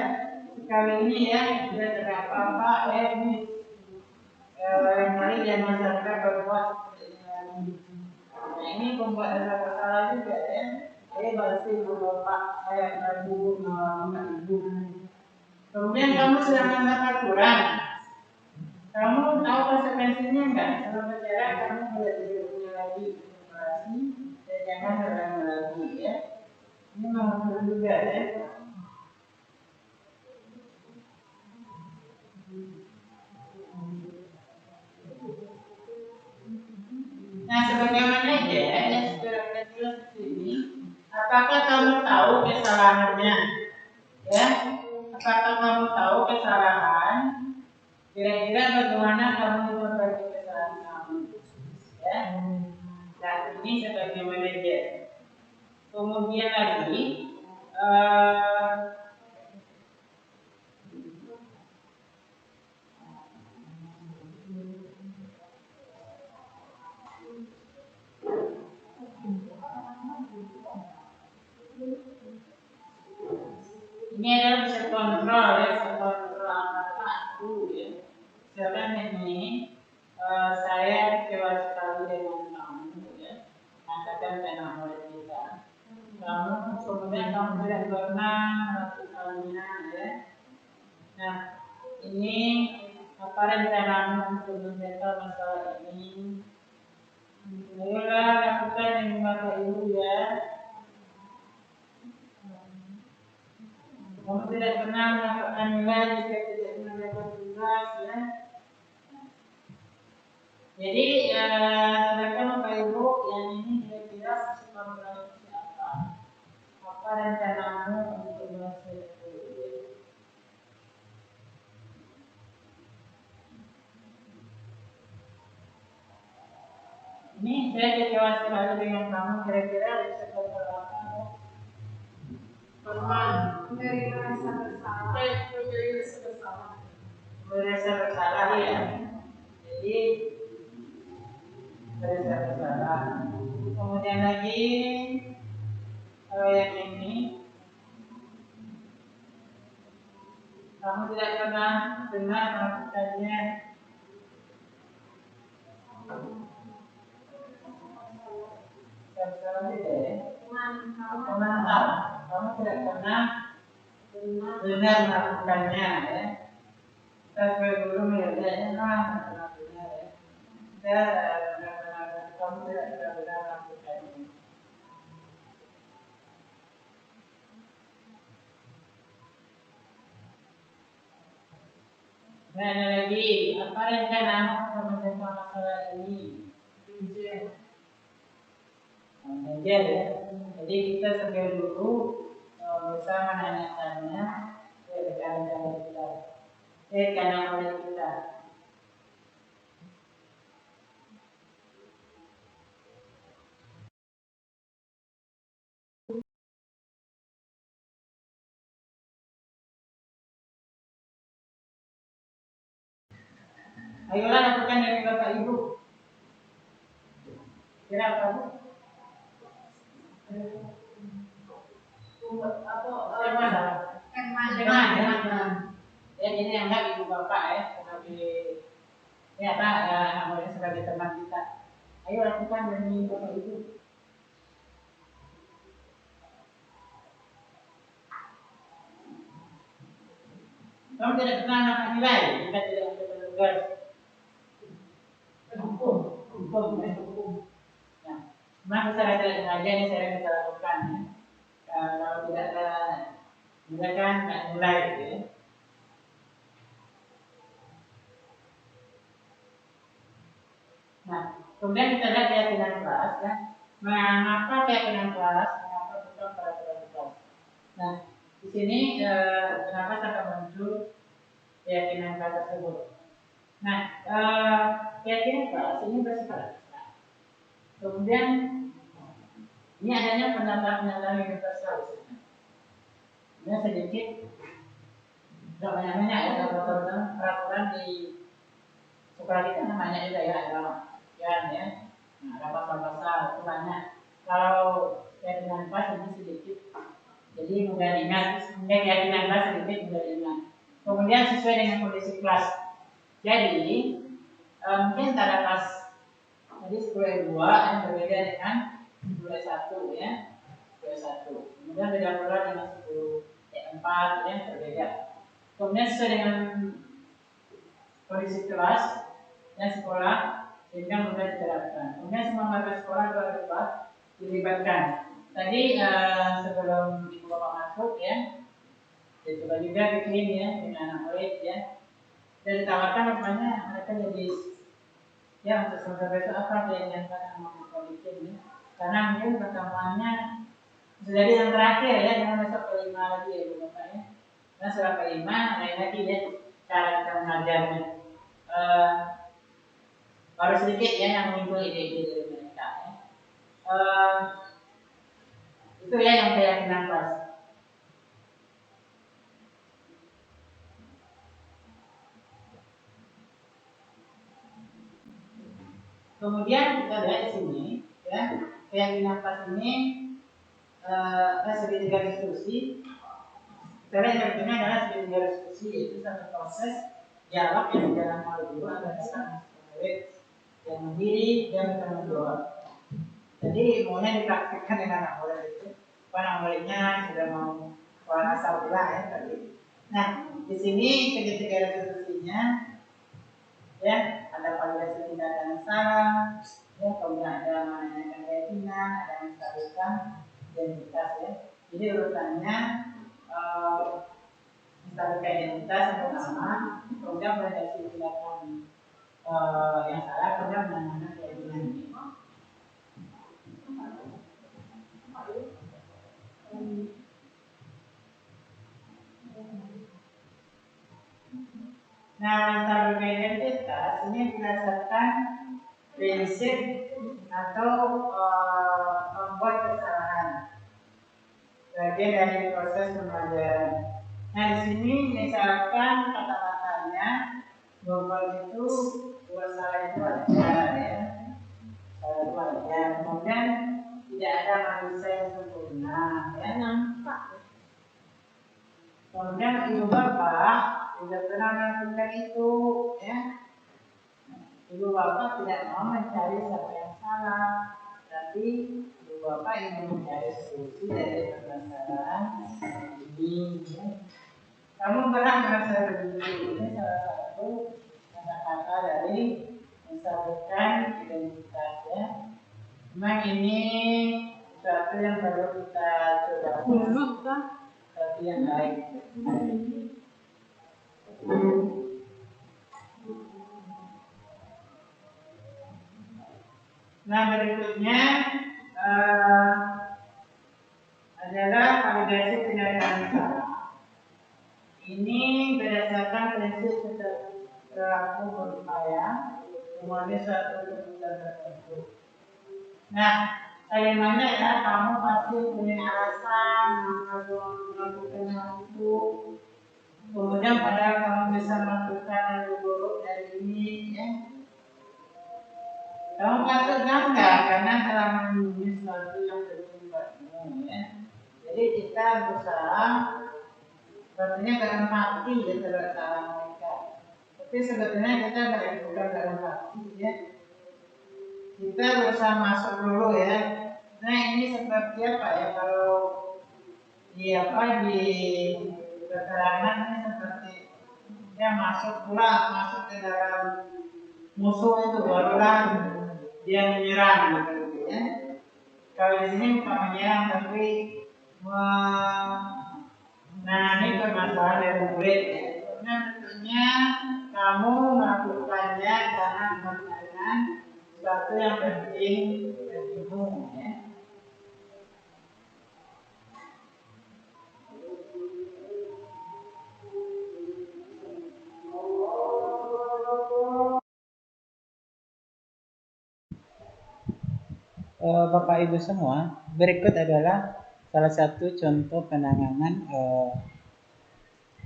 Sekali ini ya, sudah tidak apa-apa ya, ini Barangkali dia masyarakat berbuat seperti ini lagi. Nah, ini pembuat dasar bersalah juga ya. Saya berarti ibu bapak, saya ibu ibu. Kemudian kamu sedang melanggar aturan. Kamu tahu konsekuensinya enggak? Kalau bicara kamu tidak punya lagi demokrasi dan jangan halangi lagi ya. Ini memang juga ya. Nah, sebagaimana aja yang sudah jelas di sini, apakah kamu tahu kesalahannya? Ya, apakah kamu tahu kesalahan? Kira-kira bagaimana kamu memperbaiki kesalahan kamu? Ya, nah ini sebagai manajer. Kemudian lagi, ini adalah bisa kontrol ya, bisa kontrol aku ya. Misalkan ini saya kecewa sekali dengan kamu ya, katakan karena oleh kita. Kamu kemudian kamu tidak pernah melakukannya ya. Nah, ini apa rencanamu untuk menjaga masalah ini? Ayolah lakukan yang Bapak Ibu ya. Kamu tidak pernah melakukan nilai jika tidak menjaga tugas ya. Jadi silakan Bapak Ibu yang ini kira-kira kontrol siapa? Apa rencanamu untuk melakukan itu? Ini saya kecewa sekali dengan kamu, kira-kira bisa kontrol apa? Teman Dari rasa bersalah. Merasa bersalah ya. Jadi merasa bersalah. Kemudian lagi kalau yang ini kamu tidak pernah dengar melakukannya. Bersalah tidak ya? Menantang. Kamu tidak pernah dengar melakukannya ya. Kita sebagai guru melihatnya benar ya. Kita benar-benar kamu tidak benar-benar melakukannya. Nah, ada lagi, apa rencanamu untuk menjaga masalah ini? Manajer ya. Jadi kita sebagai guru bisa menanyakannya ke rekan-rekan kita, karena oleh kita. Ayolah lakukan dari Bapak Ibu. Kira apa Bu? Teman. Ya ini anggap Ibu Bapak ya sebagai ya Pak namanya sebagai teman kita. Ayo lakukan dari Bapak Ibu. Kamu tidak pernah dapat nilai jika tidak mendapat tugas. Hukum. Nah, memang secara tidak sengaja ini saya bisa lakukan ya. Kalau tidak ada nilai kan nggak nilai gitu ya. Nah, kemudian kita lihat keyakinan kelas ya. Mengapa keyakinan kelas? Mengapa bukan peraturan kelas? Nah, di sini kenapa sampai muncul keyakinan kelas tersebut? Nah, keyakinan kelas ini bersifat abstrak. Kemudian ini adanya pendapat-pendapat universal. Ini sedikit, tidak banyak-banyak ya kalau peraturan di sekolah kita namanya juga ya ya. Nah, ada pasal-pasal itu banyak. Kalau keyakinan kelas ini sedikit, jadi mudah diingat. Keyakinan kelas sedikit mudah diingat. Kemudian sesuai dengan kondisi kelas. Jadi Mungkin antara kelas tadi 10E2 yang berbeda dengan 10E1 ya, 10E1. Kemudian beda pula dengan 10E4 yang berbeda. Kemudian sesuai dengan kondisi kelas dan sekolah sehingga mudah diterapkan. Kemudian semua warga sekolah dilibatkan. Tadi sebelum ibu bapak masuk ya, coba juga bikin ya dengan anak murid ya. Dan ditawarkan rupanya mereka jadi ya untuk semester besok apa yang mau kita bikin ya. Karena mungkin pertemuannya jadi yang terakhir ya, yang besok kelima lagi ya bu bapak ya. Nah setelah kelima lain lagi ya cara kita mengajarnya. Baru sedikit ya yang muncul ide-ide dari mereka ya. Itu ya yang keyakinan kelas. Kemudian kita lihat di sini ya, keyakinan kelas ini segitiga diskusi. Kita lihat yang pertama adalah segitiga diskusi, yaitu satu proses dialog yang dijalankan oleh guru antara sang murid yang mandiri dan bertanggung jawab. Jadi maunya dipraktikkan dengan anak murid itu, anak muridnya sudah mau keluar asal pula ya tadi. Nah di sini segitiga diskusinya ya ada validasi tindakan yang salah, ya kemudian ada menanyakan keyakinan, ada menstabilkan identitas ya. Jadi urutannya menstabilkan identitas yang pertama, kemudian validasi tindakan yang salah, kemudian menanyakan keyakinan. Nah, menstabilkan identitas ini berdasarkan prinsip atau membuat kesalahan bagian dari proses pembelajaran. Nah di sini misalkan kata-katanya global itu buat salah itu wajar ya, salah itu wajar. Kemudian tidak ada manusia yang sempurna ya. Kemudian ibu bapak tidak pernah melakukan itu ya. Ibu bapak tidak mau mencari siapa yang salah, tapi ibu bapak ingin mencari solusi dari permasalahan ini. Ya. Kamu pernah merasa begini? Ini salah satu kata-kata dari menstabilkan identitas ya. Memang ini sesuatu yang perlu kita coba tapi yang baik. Nah berikutnya adalah validasi tindakan salah. Ini berdasarkan prinsip perilaku berupaya memenuhi suatu kebutuhan tertentu. Nah, kalimatnya ya kamu pasti punya alasan melakukan hal itu. Kemudian padahal kamu bisa melakukan yang lebih buruk dari ini, ya. Kamu patut bangga karena telah memenuhi sesuatu yang berjumlahmu, ya. Jadi kita berusaha sebenarnya berempati ya terhadap salah mereka. Tapi sebetulnya kita bukan berempati ya. Kita berusaha masuk dulu ya. Nah ini seperti apa ya kalau di keterangan ini seperti ya masuk ke dalam musuh itu barulah dia menyerang gitu ya. Kalau di sini bukan menyerang tapi menangani permasalahan dari murid ya. Karena tentunya kamu melakukannya karena mengerjakan sesuatu yang penting bagimu ya. Bapak Ibu semua, berikut adalah salah satu contoh penanganan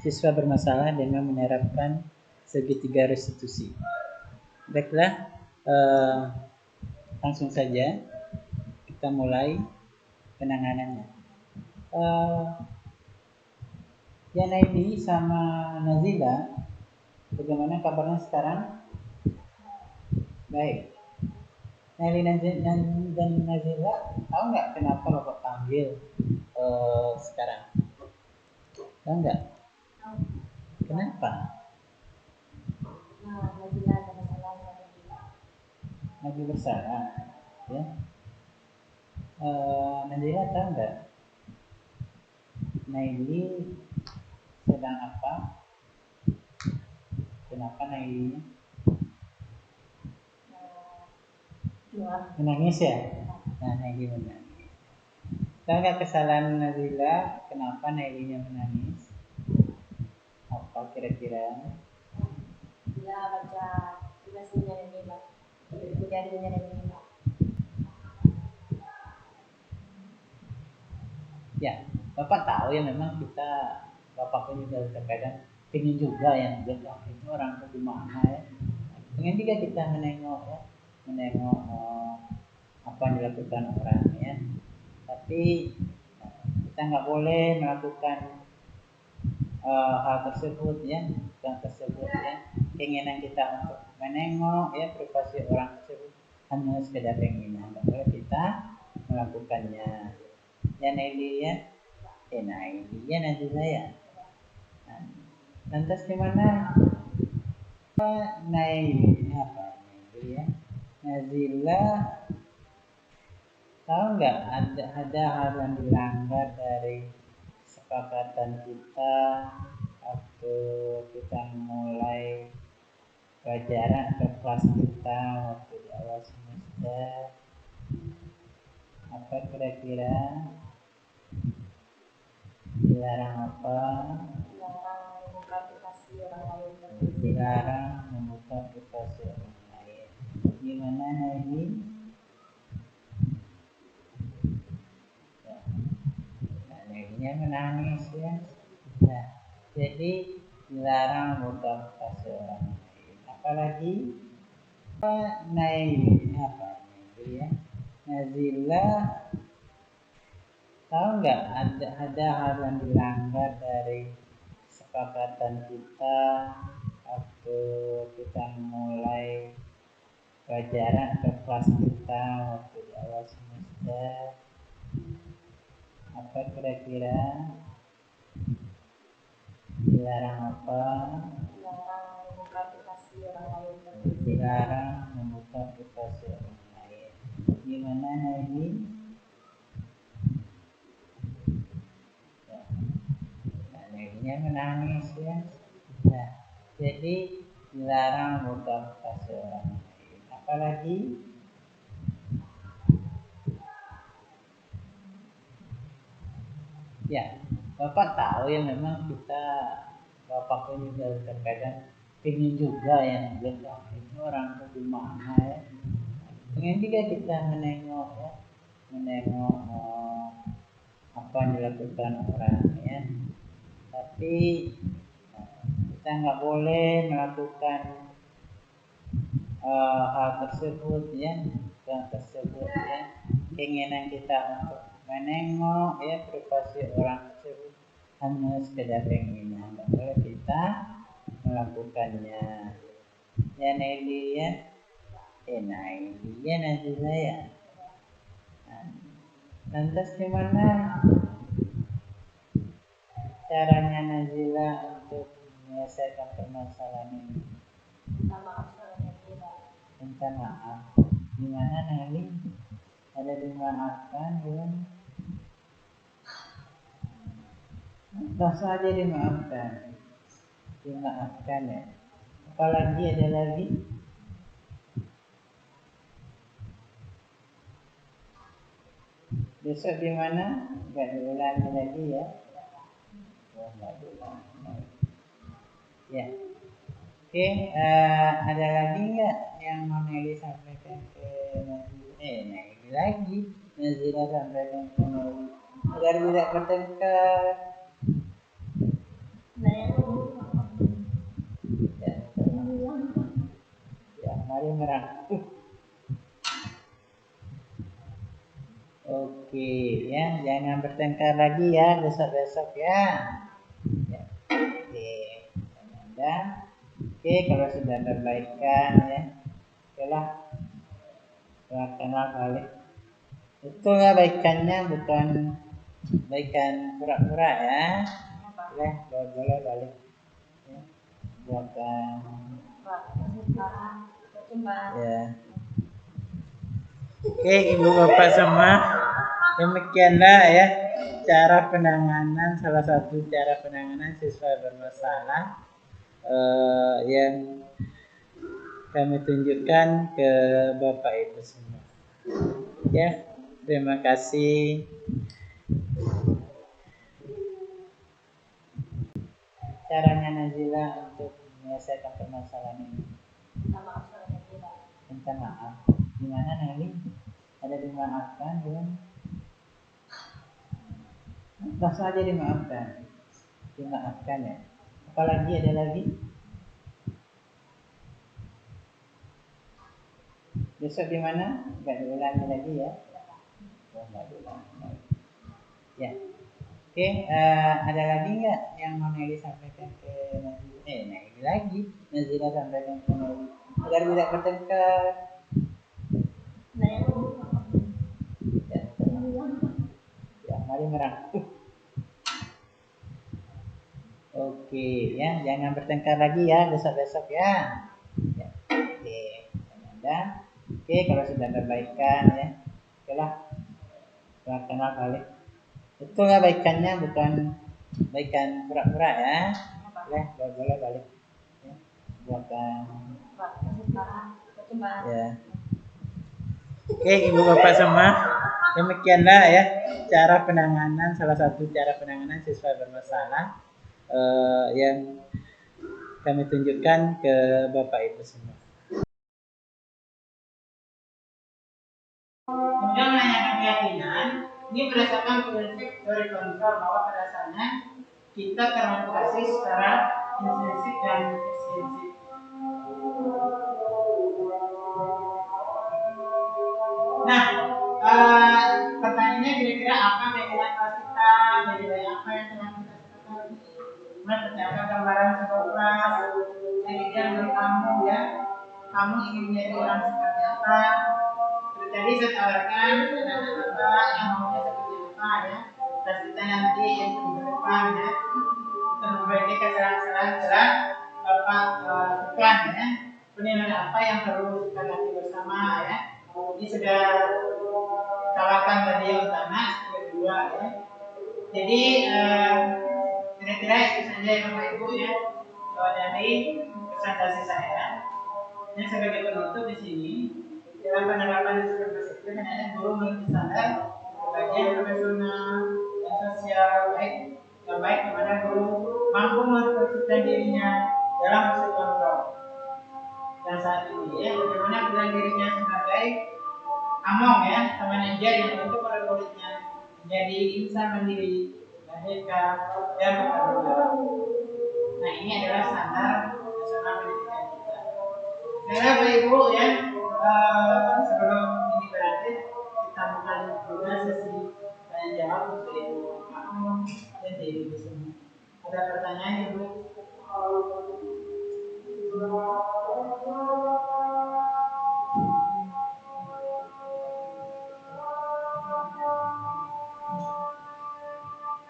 siswa bermasalah dengan menerapkan segitiga restitusi. Baiklah, langsung saja kita mulai penanganannya. Ya Naidi sama Nazila, bagaimana kabarnya sekarang? Baik. Naili dan Nazila, tahu nggak kenapa Bapak panggil sekarang? Tahu nggak? Kenapa? Nah, Nazila ada masalah sama Nazila. Lagi bersalah, ya. Nazila tahu nggak? Naili sedang apa? Kenapa Nailinya? Menangis ya? Nah, Naili menangis. Tahu nggak kesalahan Nazila? Kenapa Nailinya menangis? Apa kira-kira? Bila baca tugasnya Nazila, jarinya Nazila. Ya, Bapak tahu ya memang Bapak pun juga terkadang ingin juga yang bilang itu orang itu gimana ya. Pengen juga kita menengok ya, menengok apa yang dilakukan orang ya. Tapi kita nggak boleh melakukan hal tersebut ya, keinginan kita untuk menengok ya privasi orang tersebut hanya sekedar keinginan, nggak boleh kita melakukannya. Ya Naili ya, Naili ya Nazila ya. Lantas gimana? Naili apa Naili ya? Nazila tahu nggak ada hal yang dilanggar dari kesepakatan kita waktu kita mulai pelajaran atau kelas kita waktu di awal semester? Apa kira-kira? Dilarang apa? Dilarang membuka privasi orang lain. Dilarang membuka privasi orang lain. Gimana Naili? Ya. Nah, Nailinya menangis ya. Nah, jadi dilarang membuka privasi orang lain. Apalagi Naili apa Naili ya? Nazila tahu nggak ada hal yang dilanggar dari kesepakatan kita waktu kita mulai pelajaran atau kelas kita waktu di awal semester? Apa kira-kira? Dilarang apa? Dilarang membuka privasi orang lain. Dilarang membuka privasi orang lain. Gimana Naili? Ya. Nah, Nailinya menangis ya. Nah, jadi dilarang membuka privasi orang lain. Apalagi ya, Bapak tahu ya memang Bapak pun juga terkadang ingin juga yang bilang itu orang itu gimana ya. Pengen juga kita menengok ya, menengok apa yang dilakukan orang ya. Tapi kita nggak boleh melakukan hal tersebut ya, keinginan kita untuk menengok ya privasi orang tersebut hanya sekedar keinginan, nggak boleh kita melakukannya. Ya Naili ya, Naili ya Nazila ya. Lantas gimana caranya Nazila untuk menyelesaikan permasalahan ini? Minta maaf sama Nazila. Minta maaf. Gimana Naili? Ada dimaafkan belum? Langsung aja dimaafkan. Dimaafkan ya. Apalagi ada lagi? Besok di mana? Enggak diulangi lagi ya. Oh, enggak diulangi. Ya. Oke, ada lagi nggak yang mau Nelly sampaikan ke Nazila? Nelly lagi. Nazila sampaikan ke Nelly agar tidak bertengkar. Ya, mari merangkul. Oke, ya, jangan bertengkar lagi ya besok-besok ya. Ya. Oke, Anda. Oke, kalau sudah perbaikan ya, Oke lah, kenal balik. Itulah baikannya, bukan baikan pura-pura ya. Boleh balik. Ya, buatan. Ya. Oke, Ibu Bapak semua, demikianlah ya cara penanganan, salah satu cara penanganan siswa bermasalah yang kami tunjukkan ke Bapak Ibu semua. Ya, terima kasih. Caranya Nazila untuk menyelesaikan permasalahan ini. Minta maaf. Gimana Nali? Ada dimaafkan belum? Langsung aja dimaafkan. Dimaafkan ya. Apalagi ada lagi? Besok di mana? Enggak diulangi lagi ya. Enggak diulangi lagi. Ya. Oke, ada lagi nggak yang mau Nelly sampaikan ke Nazila? Nelly lagi. Nazila sampaikan ke Nelly agar tidak bertengkar. Ya, mari merangkul. Oke, ya, jangan bertengkar lagi ya besok-besok ya. Ya, oke, ada. Oke, kalau sudah berbaikan ya, oke lah, kenal balik. Itulah baikannya, bukan baikan pura-pura ya. Boleh balik. Ya, buatan. Ya. Oke, Ibu Bapak semua, demikianlah ya cara penanganan, salah satu cara penanganan siswa bermasalah yang kami tunjukkan ke Bapak Ibu semua. Kemudian menanyakan keyakinan, ini berdasarkan prinsip teori kontrol bahwa pada dasarnya kita termotivasi secara intrinsik dan ekstrinsik. Nah, pertanyaannya kira-kira apa keyakinan kelas kita, dari apa yang telah kita sebutkan? Menceritakan gambaran sebuah kelas, kemudian dari kamu ya, kamu ingin menjadi orang seperti apa? Tadi saya tawarkan anak-anak apa yang maunya seperti apa ya. Kelas kita nanti yang ke depan ya, kita memperbaiki kesalahan-kesalahan Bapak tekan ya. Penilaian apa yang perlu kita latih bersama ya. Ini sudah tawarkan tadi yang utama, kedua ya. Jadi kira-kira itu saja ya Bapak Ibu ya. Dari presentasi saya. Yang sebagai penutup di sini dalam penerapan sistem itu hanya guru memiliki standar bagian profesional dan sosial yang baik kepada guru mampu mempersiapkan dirinya dalam proses kontrol. Dan saat ini ya, bagaimana bilang dirinya sebagai among ya, teman aja yang untuk para muridnya menjadi insan mandiri, merdeka dan bertanggung jawab. Nah ini adalah standar nasional pendidikan kita. Nah Bapak Ibu ya, sebelum ini berakhir kita buka juga sesi tanya jawab untuk Ibu Pak dan Ibu semua. Ada pertanyaan Ibu?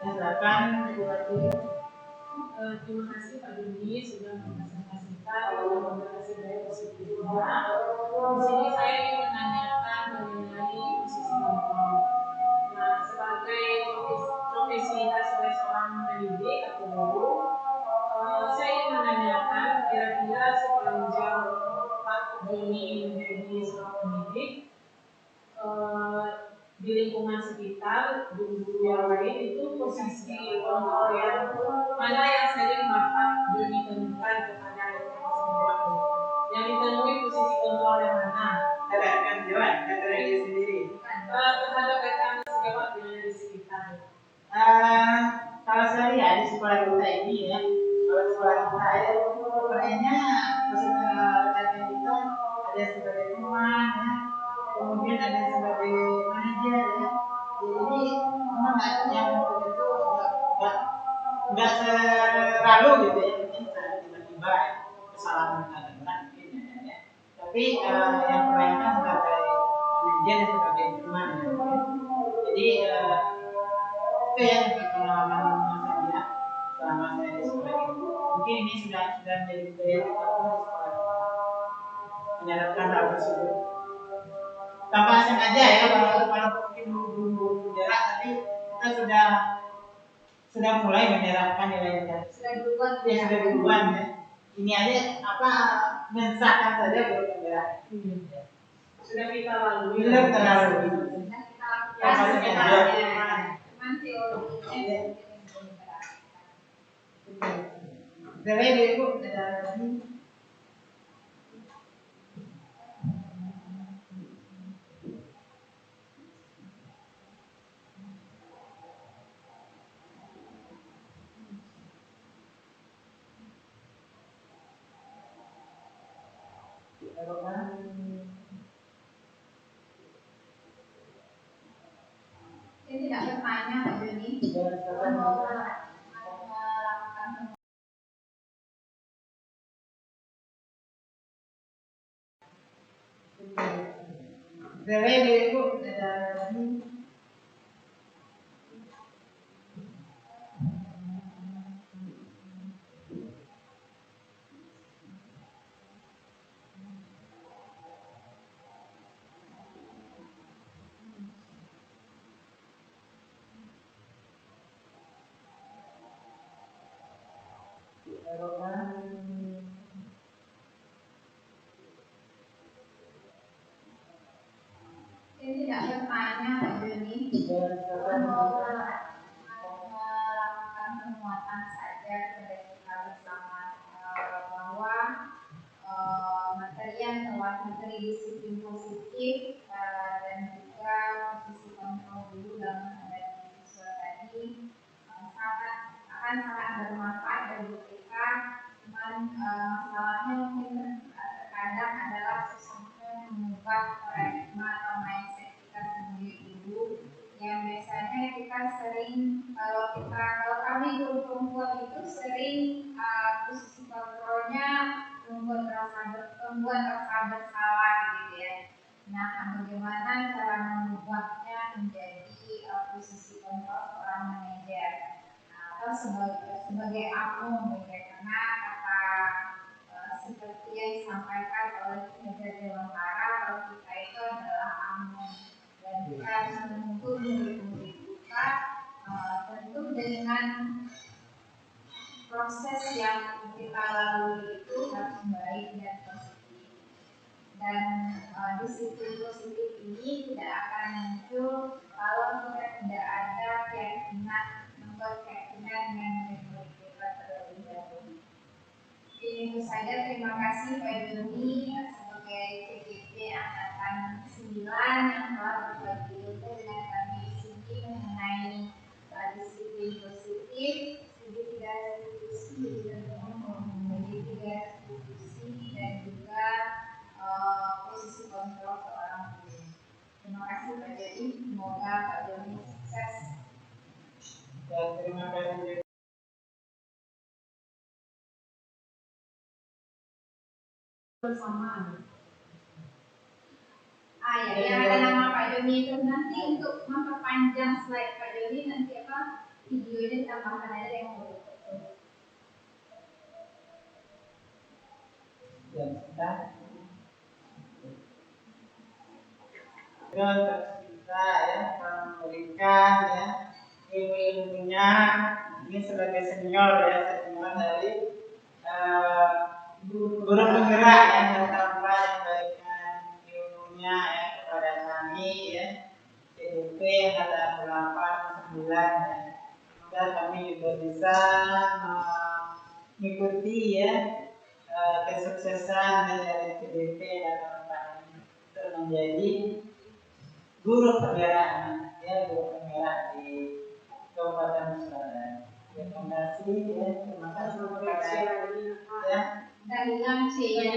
Silakan Ibu Lati. Terima kasih Pak Doni sudah mempresentasikan organisasi dari positifnya. Di sini saya ingin menanyakan mengenai posisi kontrol. Nah, sebagai profesi sebagai seorang pendidik atau guru, saya ingin menanyakan kira-kira sepanjang Pak Doni menjadi seorang pendidik, di lingkungan sekitar, guru-guru yang lain itu posisi kontrol yang mana yang sering Bapak Doni temukan kepada siswa? Yang ditemui posisi kontrol yang mana? Terhadap sejawat, terhadap diri sendiri. Terhadap rekan sejawat yang di sekitar. Kalau saya lihat di sekolah kita ini ya, kalau sekolah kita ya, kayaknya rekan kita ada sebagai teman ya, kemudian ada sebagai manajer ya. Jadi memang yang itu nggak selalu gitu ya, mungkin tiba-tiba kesalahan kadang-kadang mungkin ya. tapi yang kebanyakan sebagai manajer dan sebagai teman ya. Jadi itu ya pengalaman saya selama saya di sekolah ini. Mungkin ini sudah menjadi budaya kita pun di sekolah kita menyerapkan hal tersebut tanpa sengaja ya, walaupun mungkin belum jarak, tapi kita sudah mulai menerapkan nilai-nilai sudah duluan ya. Ini aja mensahkan saja baru penggerak. Sudah kita lalui. Sudah kita lalui. Dari ibu Saya tidak bertanya Pak Joni, mau melakukan dari ibu Saya tidak bertanya Pak Joni, mau melakukan penguatan saja kepada kita bersama bahwa materi yang telah materi disiplin positif dan juga posisi kontrol dulu dalam menghadapi siswa tadi sangat bermanfaat bagi kita. Cuman masalahnya mungkin terkadang adalah susahnya mengubah paradigma atau mindset kita sendiri dulu, yang biasanya kita sering kalau kami guru perempuan itu sering posisi kontrolnya membuat rasa bersalah gitu ya. Nah, bagaimana cara mengubahnya menjadi posisi kontrol seorang manajer atau sebagai akun gitu ya, karena kata seperti yang disampaikan oleh kinerja Dewantara, kalau kita itu adalah amun dan kita harus menuntut murid-murid kita tentu dengan proses yang kita lalui itu harus baik dan positif, dan disiplin positif ini tidak akan muncul kalau kita tidak ada keyakinan dengan murid-murid kita terlebih dahulu. Itu saja, terima kasih Pak Joni sebagai CGP Angkatan 9 yang telah berbagi ilmu dengan kami di sini mengenai disiplin positif, segitiga institusi dan juga posisi kontrol seorang guru. Terima kasih Pak Joni, semoga Pak Joni sukses. dan terima kasih Bersamaan. Ya, yang ada nama Pak Joni itu nanti untuk memperpanjang slide Pak Joni nanti videonya tambahkan aja yang foto-foto. dan sudah untuk kita ya memberikan ya ilmu-ilmunya ini sebagai senior dari guru penggerak yang tanpa yang memberikan ilmunya ya kepada kami ya CDP yang ada 8, 9 ya. Semoga kami juga bisa mengikuti ya kesuksesan dari CDP dalam untuk menjadi guru penggerak ya, guru penggerak di Kabupaten Selatan. Terima kasih ya, terima kasih ya. Dari Langci Ya,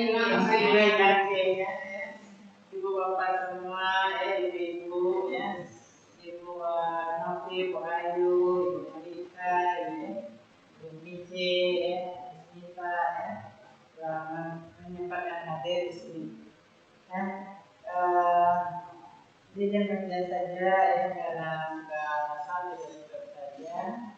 ibu bapak semua ya, ibu ya, ibu Novi, Bu Ayu, ibu Malika, ibu Mici ya, Smita ya, selamat menyempatkan hadir di sini. Jadi yang kerja saja ya karena nggak sampai untuk saja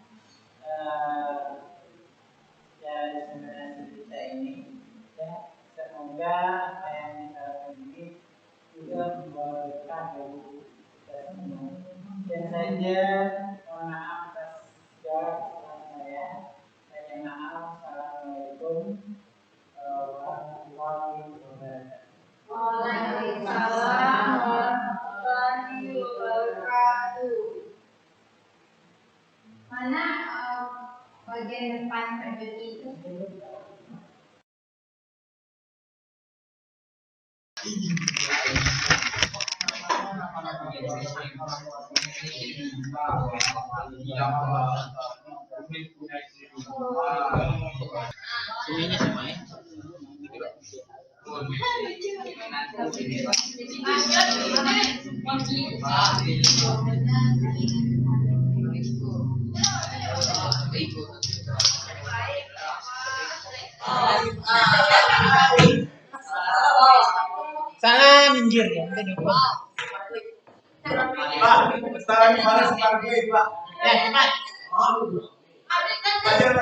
ya sebenarnya kita ini ya semoga apa yang kita lakukan ini juga membawa berkah bagi kita semua. Dan saja mohon maaf atas segala kesalahan saya. Saya maaf. Assalamualaikum warahmatullahi wabarakatuh. Waalaikumsalam warahmatullahi wabarakatuh. Mana bagian depan PBB itu? Salah minggir ya. Sekarang di mana sekarang gue, Pak? Ya, cepat. Ajar